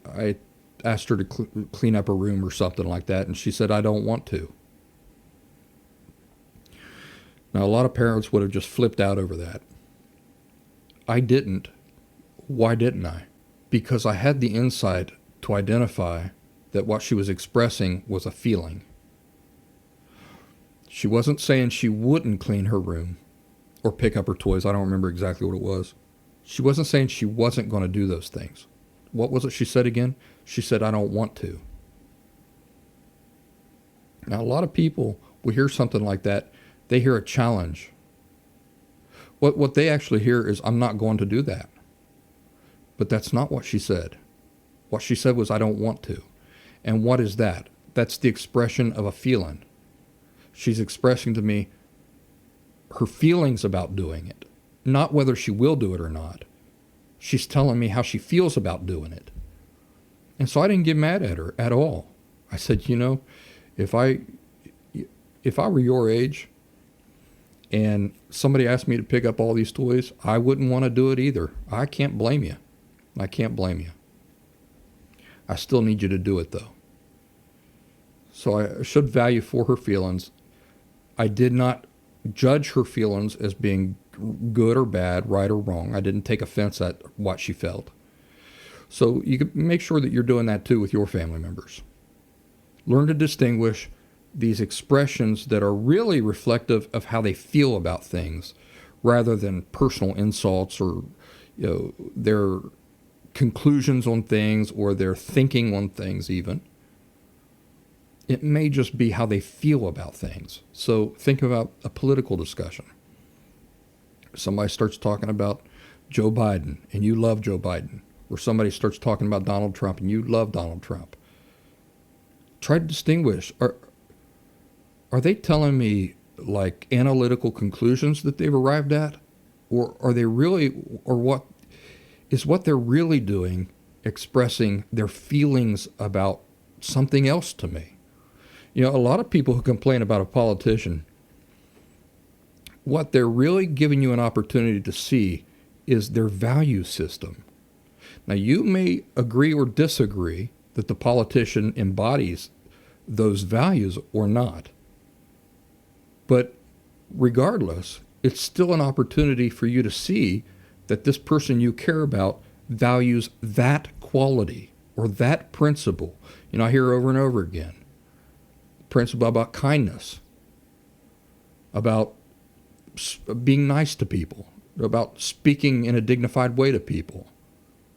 Speaker 1: asked her to clean up her room or something like that, and she said, I don't want to. Now, a lot of parents would have just flipped out over that. I didn't. Why didn't I? Because I had the insight to identify that what she was expressing was a feeling. She wasn't saying she wouldn't clean her room or pick up her toys. I don't remember exactly what it was. She wasn't saying she wasn't going to do those things. What was it she said again? She said, I don't want to. Now, a lot of people will hear something like that. They hear a challenge. What they actually hear is, I'm not going to do that. But that's not what she said. What she said was, I don't want to. And what is that? That's the expression of a feeling. She's expressing to me her feelings about doing it, not whether she will do it or not. She's telling me how she feels about doing it. And so I didn't get mad at her at all. I said, if I were your age and somebody asked me to pick up all these toys, I wouldn't want to do it either. I can't blame you. I still need you to do it, though. So I showed value for her feelings. I did not judge her feelings as being good or bad, right or wrong. I didn't take offense at what she felt. So you can make sure that you're doing that too with your family members. Learn to distinguish these expressions that are really reflective of how they feel about things rather than personal insults or their conclusions on things or their thinking on things even. It may just be how they feel about things. So think about a political discussion. Somebody starts talking about Joe Biden and you love Joe Biden, or somebody starts talking about Donald Trump and you love Donald Trump. Try to distinguish. Are they telling me like analytical conclusions that they've arrived at? Or are they really, or what they're really doing expressing their feelings about something else to me? A lot of people who complain about a politician, what they're really giving you an opportunity to see is their value system. Now, you may agree or disagree that the politician embodies those values or not. But regardless, it's still an opportunity for you to see that this person you care about values that quality or that principle. I hear over and over again, principle about kindness, about being nice to people, about speaking in a dignified way to people.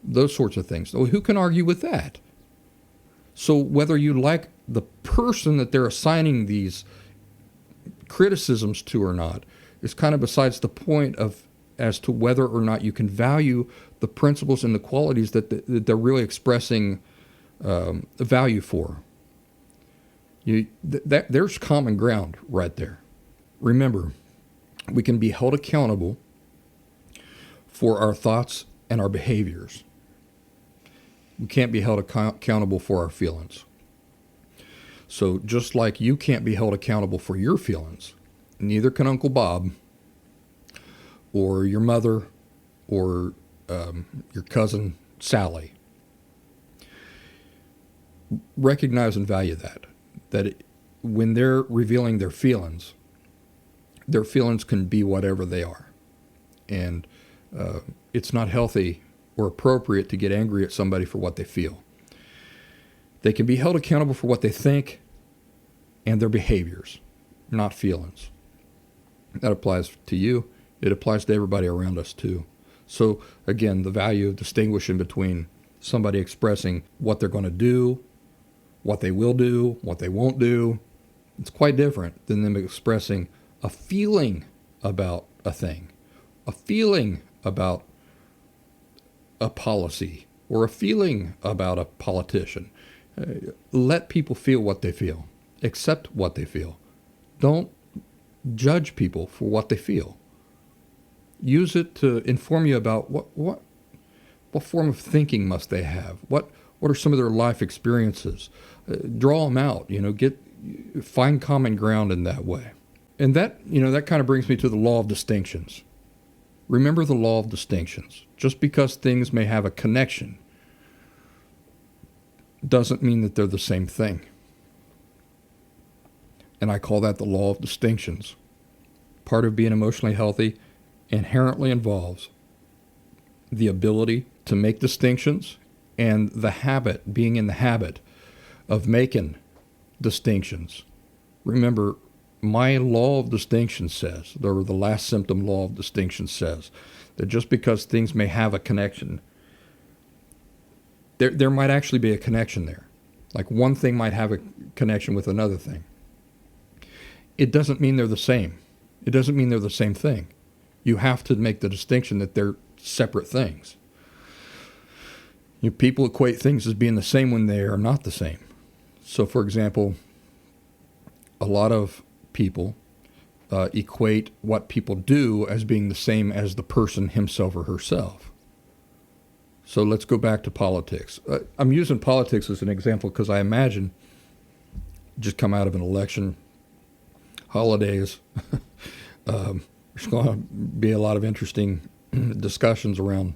Speaker 1: those sorts of things. Well, who can argue with that? So whether you like the person that they're assigning these criticisms to or not is kind of besides the point of as to whether or not you can value the principles and the qualities that they're really expressing value for. There's common ground right there. Remember, we can be held accountable for our thoughts and our behaviors. We can't be held accountable for our feelings. So just like you can't be held accountable for your feelings, neither can Uncle Bob or your mother or your cousin Sally. Recognize and value that when they're revealing their feelings can be whatever they are. And it's not healthy or appropriate to get angry at somebody for what they feel. They can be held accountable for what they think and their behaviors, not feelings. That applies to you. It applies to everybody around us too. So again, the value of distinguishing between somebody expressing what they're going to do, what they will do, what they won't do, it's quite different than them expressing a feeling about a thing, a feeling about a policy, or a feeling about a politician. Let people feel what they feel. Accept what they feel. Don't judge people for what they feel. Use it to inform you about what form of thinking must they have. What are some of their life experiences? Draw them out. Find common ground in that way. And that kind of brings me to the law of distinctions. Remember the law of distinctions. Just because things may have a connection doesn't mean that they're the same thing. And I call that the law of distinctions. Part of being emotionally healthy inherently involves the ability to make distinctions and being in the habit of making distinctions. Remember, my law of distinction says, or the last symptom law of distinction says, that just because things may have a connection, there might actually be a connection there. Like one thing might have a connection with another thing. It doesn't mean they're the same. It doesn't mean they're the same thing. You have to make the distinction that they're separate things. People equate things as being the same when they are not the same. So, for example, a lot of people equate what people do as being the same as the person himself or herself. So let's go back to politics. I'm using politics as an example because I imagine just come out of an election, holidays, there's going to be a lot of interesting discussions around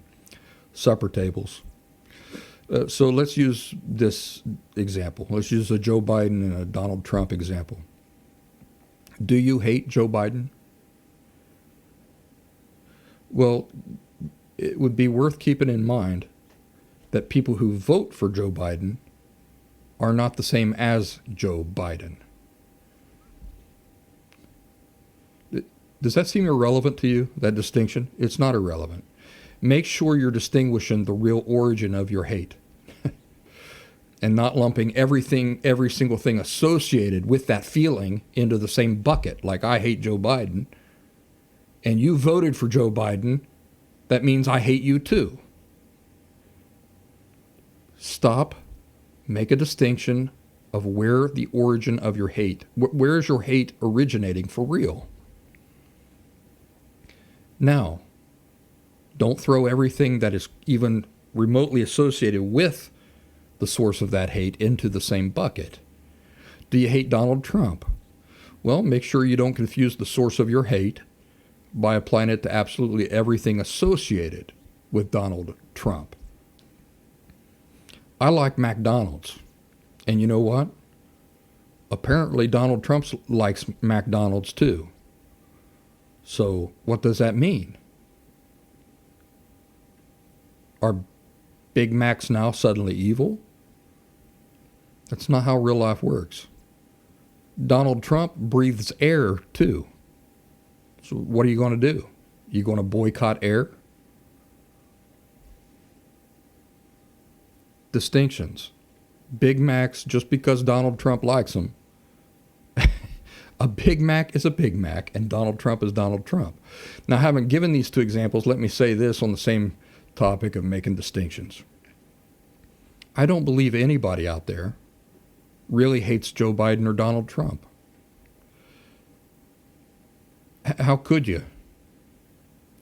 Speaker 1: supper tables. So let's use this example. Let's use a Joe Biden and a Donald Trump example. Do you hate Joe Biden? Well, it would be worth keeping in mind that people who vote for Joe Biden are not the same as Joe Biden. Does that seem irrelevant to you, that distinction? It's not irrelevant. Make sure you're distinguishing the real origin of your hate and not lumping every single thing associated with that feeling into the same bucket. Like, I hate Joe Biden, and you voted for Joe Biden, that means I hate you too. Stop. Make a distinction of where the origin of your hate, where is your hate originating for real? Now, don't throw everything that is even remotely associated with the source of that hate into the same bucket. Do you hate Donald Trump? Well, make sure you don't confuse the source of your hate by applying it to absolutely everything associated with Donald Trump. I like McDonald's. And you know what? Apparently Donald Trump likes McDonald's too. So what does that mean? Are Big Macs now suddenly evil? That's not how real life works. Donald Trump breathes air too. So what are you going to do? You going to boycott air? distinctions. Big Macs, just because Donald Trump likes them. A Big Mac is a Big Mac, and Donald Trump is Donald Trump. Now, having given these two examples, let me say this on the same topic of making distinctions. I don't believe anybody out there really hates Joe Biden or Donald Trump. How could you?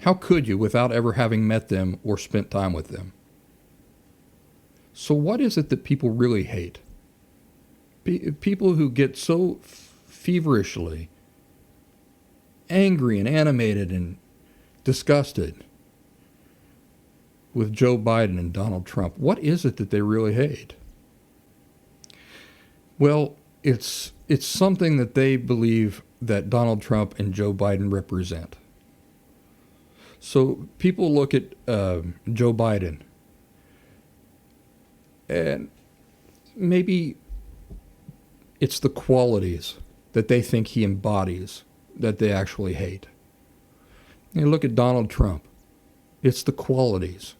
Speaker 1: How could you without ever having met them or spent time with them? So what is it that people really hate? People who get so feverishly angry and animated and disgusted with Joe Biden and Donald Trump. What is it that they really hate? Well, it's something that they believe that Donald Trump and Joe Biden represent. So people look at Joe Biden, and maybe it's the qualities that they think he embodies that they actually hate. You look at Donald Trump. It's the qualities.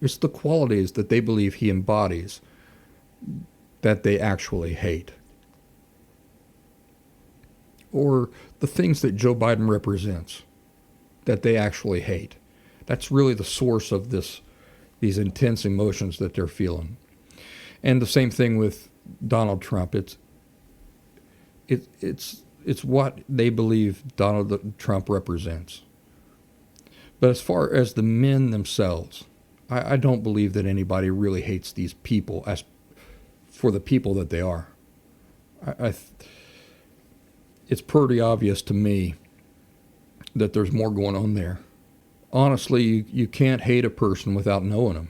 Speaker 1: It's the qualities that they believe he embodies that they actually hate. Or the things that Joe Biden represents that they actually hate. That's really the source of these intense emotions that they're feeling. And the same thing with Donald Trump. It's what they believe Donald Trump represents. But as far as the men themselves, I don't believe that anybody really hates these people as for the people that they are. It's pretty obvious to me that there's more going on there. Honestly, you can't hate a person without knowing them.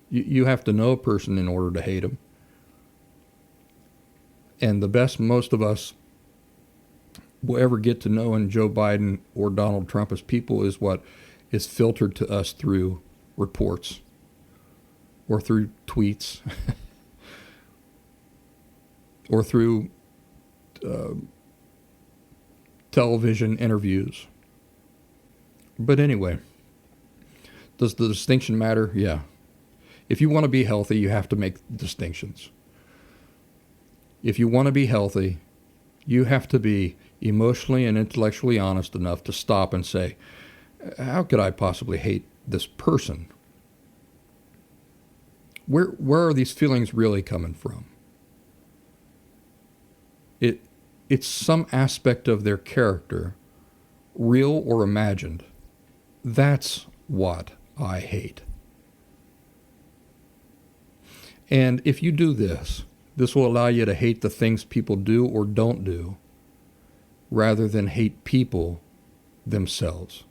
Speaker 1: You have to know a person in order to hate them. And the best most of us will ever get to know in Joe Biden or Donald Trump as people is what is filtered to us through reports or through tweets or through television interviews. But anyway, does the distinction matter? Yeah. If you want to be healthy, you have to make distinctions. If you want to be healthy, you have to be emotionally and intellectually honest enough to stop and say, how could I possibly hate this person? Where are these feelings really coming from? It's some aspect of their character, real or imagined. That's what I hate. And if you do this will allow you to hate the things people do or don't do, rather than hate people themselves.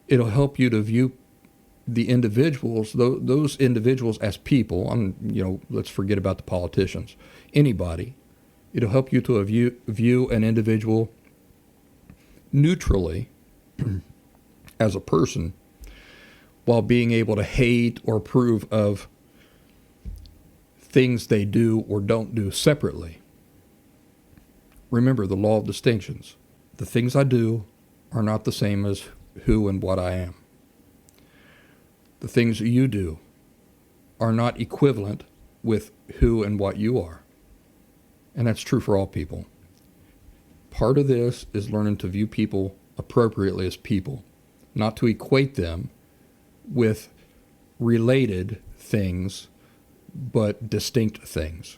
Speaker 1: It'll help you to view the individuals, those individuals as people. Let's forget about the politicians. Anybody. It'll help you to view an individual neutrally as a person, while being able to hate or approve of things they do or don't do separately. Remember the law of distinctions. The things I do are not the same as who and what I am. The things you do are not equivalent with who and what you are. And that's true for all people. Part of this is learning to view people appropriately as people, not to equate them with related things, but distinct things.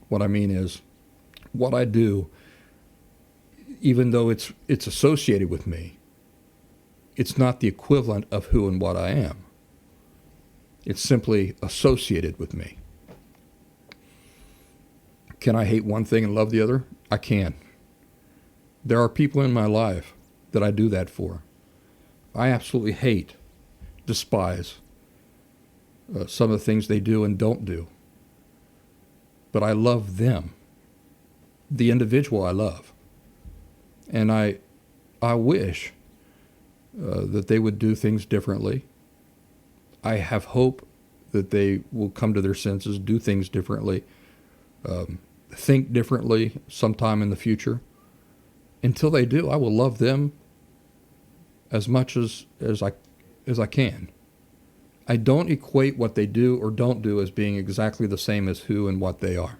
Speaker 1: What I mean is, what I do, even though it's associated with me, it's not the equivalent of who and what I am. It's simply associated with me. Can I hate one thing and love the other? I can. There are people in my life that I do that for. I absolutely hate, despise some of the things they do and don't do. But I love them, the individual I love. And I wish that they would do things differently. I have hope that they will come to their senses, do things differently, think differently sometime in the future. Until they do, I will love them as much as I can. I don't equate what they do or don't do as being exactly the same as who and what they are.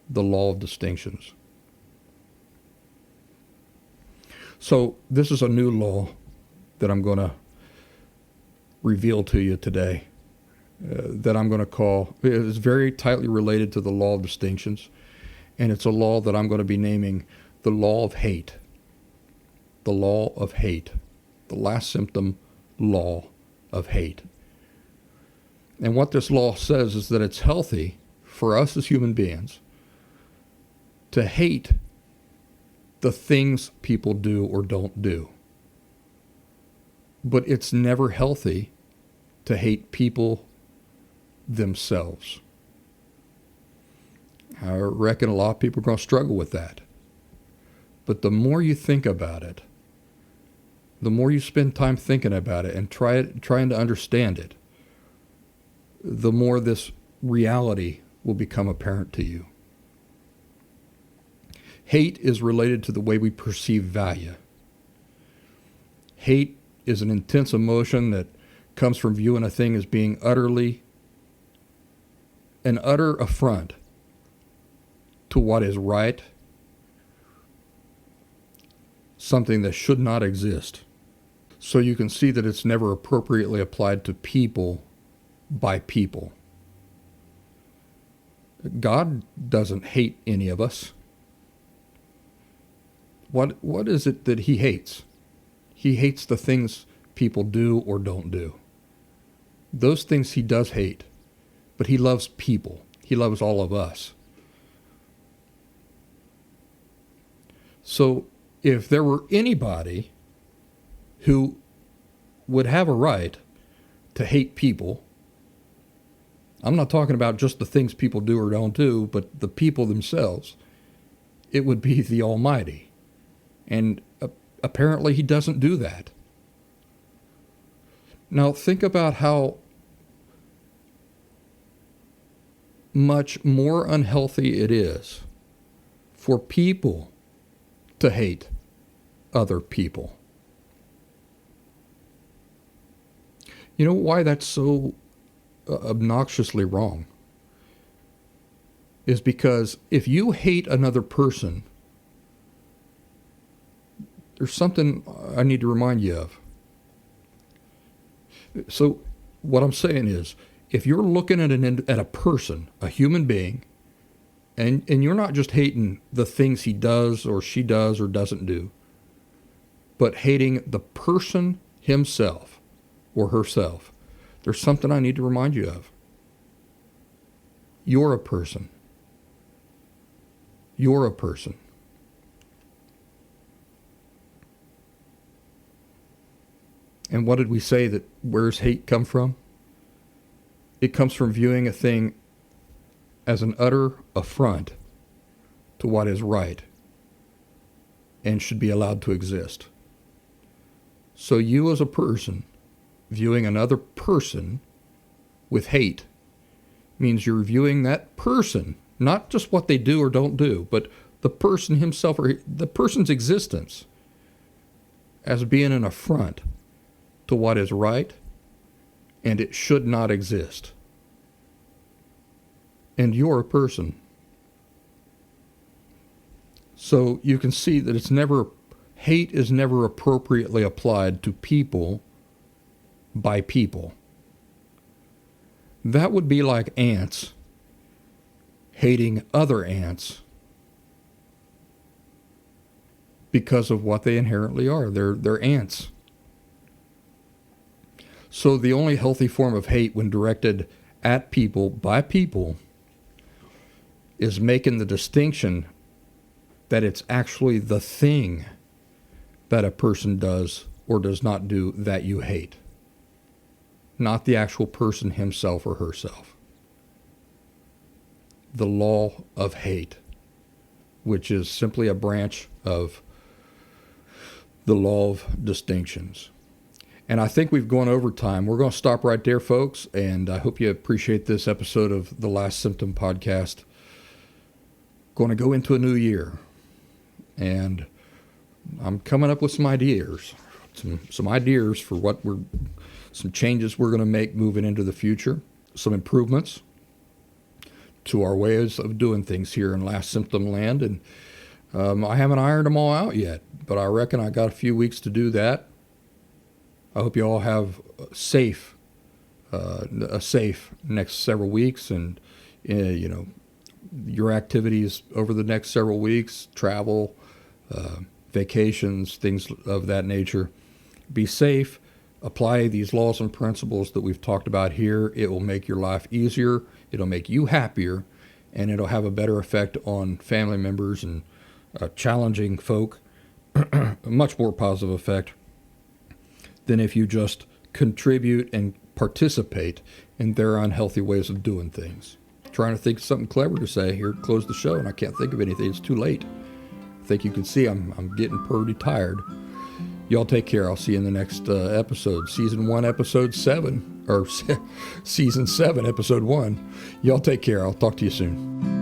Speaker 1: The law of distinctions. So this is a new law that I'm going to reveal to you today, that I'm going to call, it is very tightly related to the law of distinctions, and it's a law that I'm going to be naming the law of hate. The law of hate. The last symptom, law of hate. And what this law says is that it's healthy for us as human beings to hate the things people do or don't do. But it's never healthy to hate people themselves. I reckon a lot of people are going to struggle with that. But the more you think about it, the more you spend time thinking about it and trying to understand it, the more this reality will become apparent to you. Hate is related to the way we perceive value. Hate is an intense emotion that comes from viewing a thing as being an utter affront to what is right, something that should not exist. So you can see that it's never appropriately applied to people by people. God doesn't hate any of us. What is it that he hates? He hates the things people do or don't do. Those things he does hate, but he loves people. He loves all of us. So if there were anybody who would have a right to hate people, I'm not talking about just the things people do or don't do, but the people themselves, it would be the Almighty. And apparently he doesn't do that. Now think about how much more unhealthy it is for people to hate other people. You know why that's so obnoxiously wrong? Is because if you hate another person, there's something I need to remind you of. So what I'm saying is, if you're looking at a person, a human being, and you're not just hating the things he does or she does or doesn't do, but hating the person himself or herself, there's something I need to remind you of. You're a person. You're a person. And what did we say that where's hate come from? It comes from viewing a thing as an utter affront to what is right and should be allowed to exist. So you as a person viewing another person with hate means you're viewing that person, not just what they do or don't do, but the person himself or the person's existence as being an affront to what is right, and it should not exist. And you're a person. So you can see that hate is never appropriately applied to people by people. That would be like ants hating other ants because of what they inherently are. They're ants. So the only healthy form of hate when directed at people by people is making the distinction that it's actually the thing that a person does or does not do that you hate, not the actual person himself or herself. The law of hate, which is simply a branch of the law of distinctions. And I think we've gone over time. We're going to stop right there, folks, and I hope you appreciate this episode of the Last Symptom Podcast. Going to go into a new year, and I'm coming up with some ideas for what we're some changes we're going to make moving into the future, some improvements to our ways of doing things here in Last Symptom Land. And I haven't ironed them all out yet, but I reckon I got a few weeks to do that. I hope you all have a safe next several weeks, and your activities over the next several weeks, travel, vacations, things of that nature. Be safe. Apply these laws and principles that we've talked about here. It will make your life easier. It'll make you happier, and it'll have a better effect on family members and challenging folk. A much more positive effect than if you just contribute and participate in their unhealthy ways of doing things. Trying to think of something clever to say here, close the show, and I can't think of anything. It's too late. I think you can see I'm getting pretty tired. Y'all take care. I'll see you in the next episode. Season 1, Episode 7, or Season 7, Episode 1. Y'all take care. I'll talk to you soon.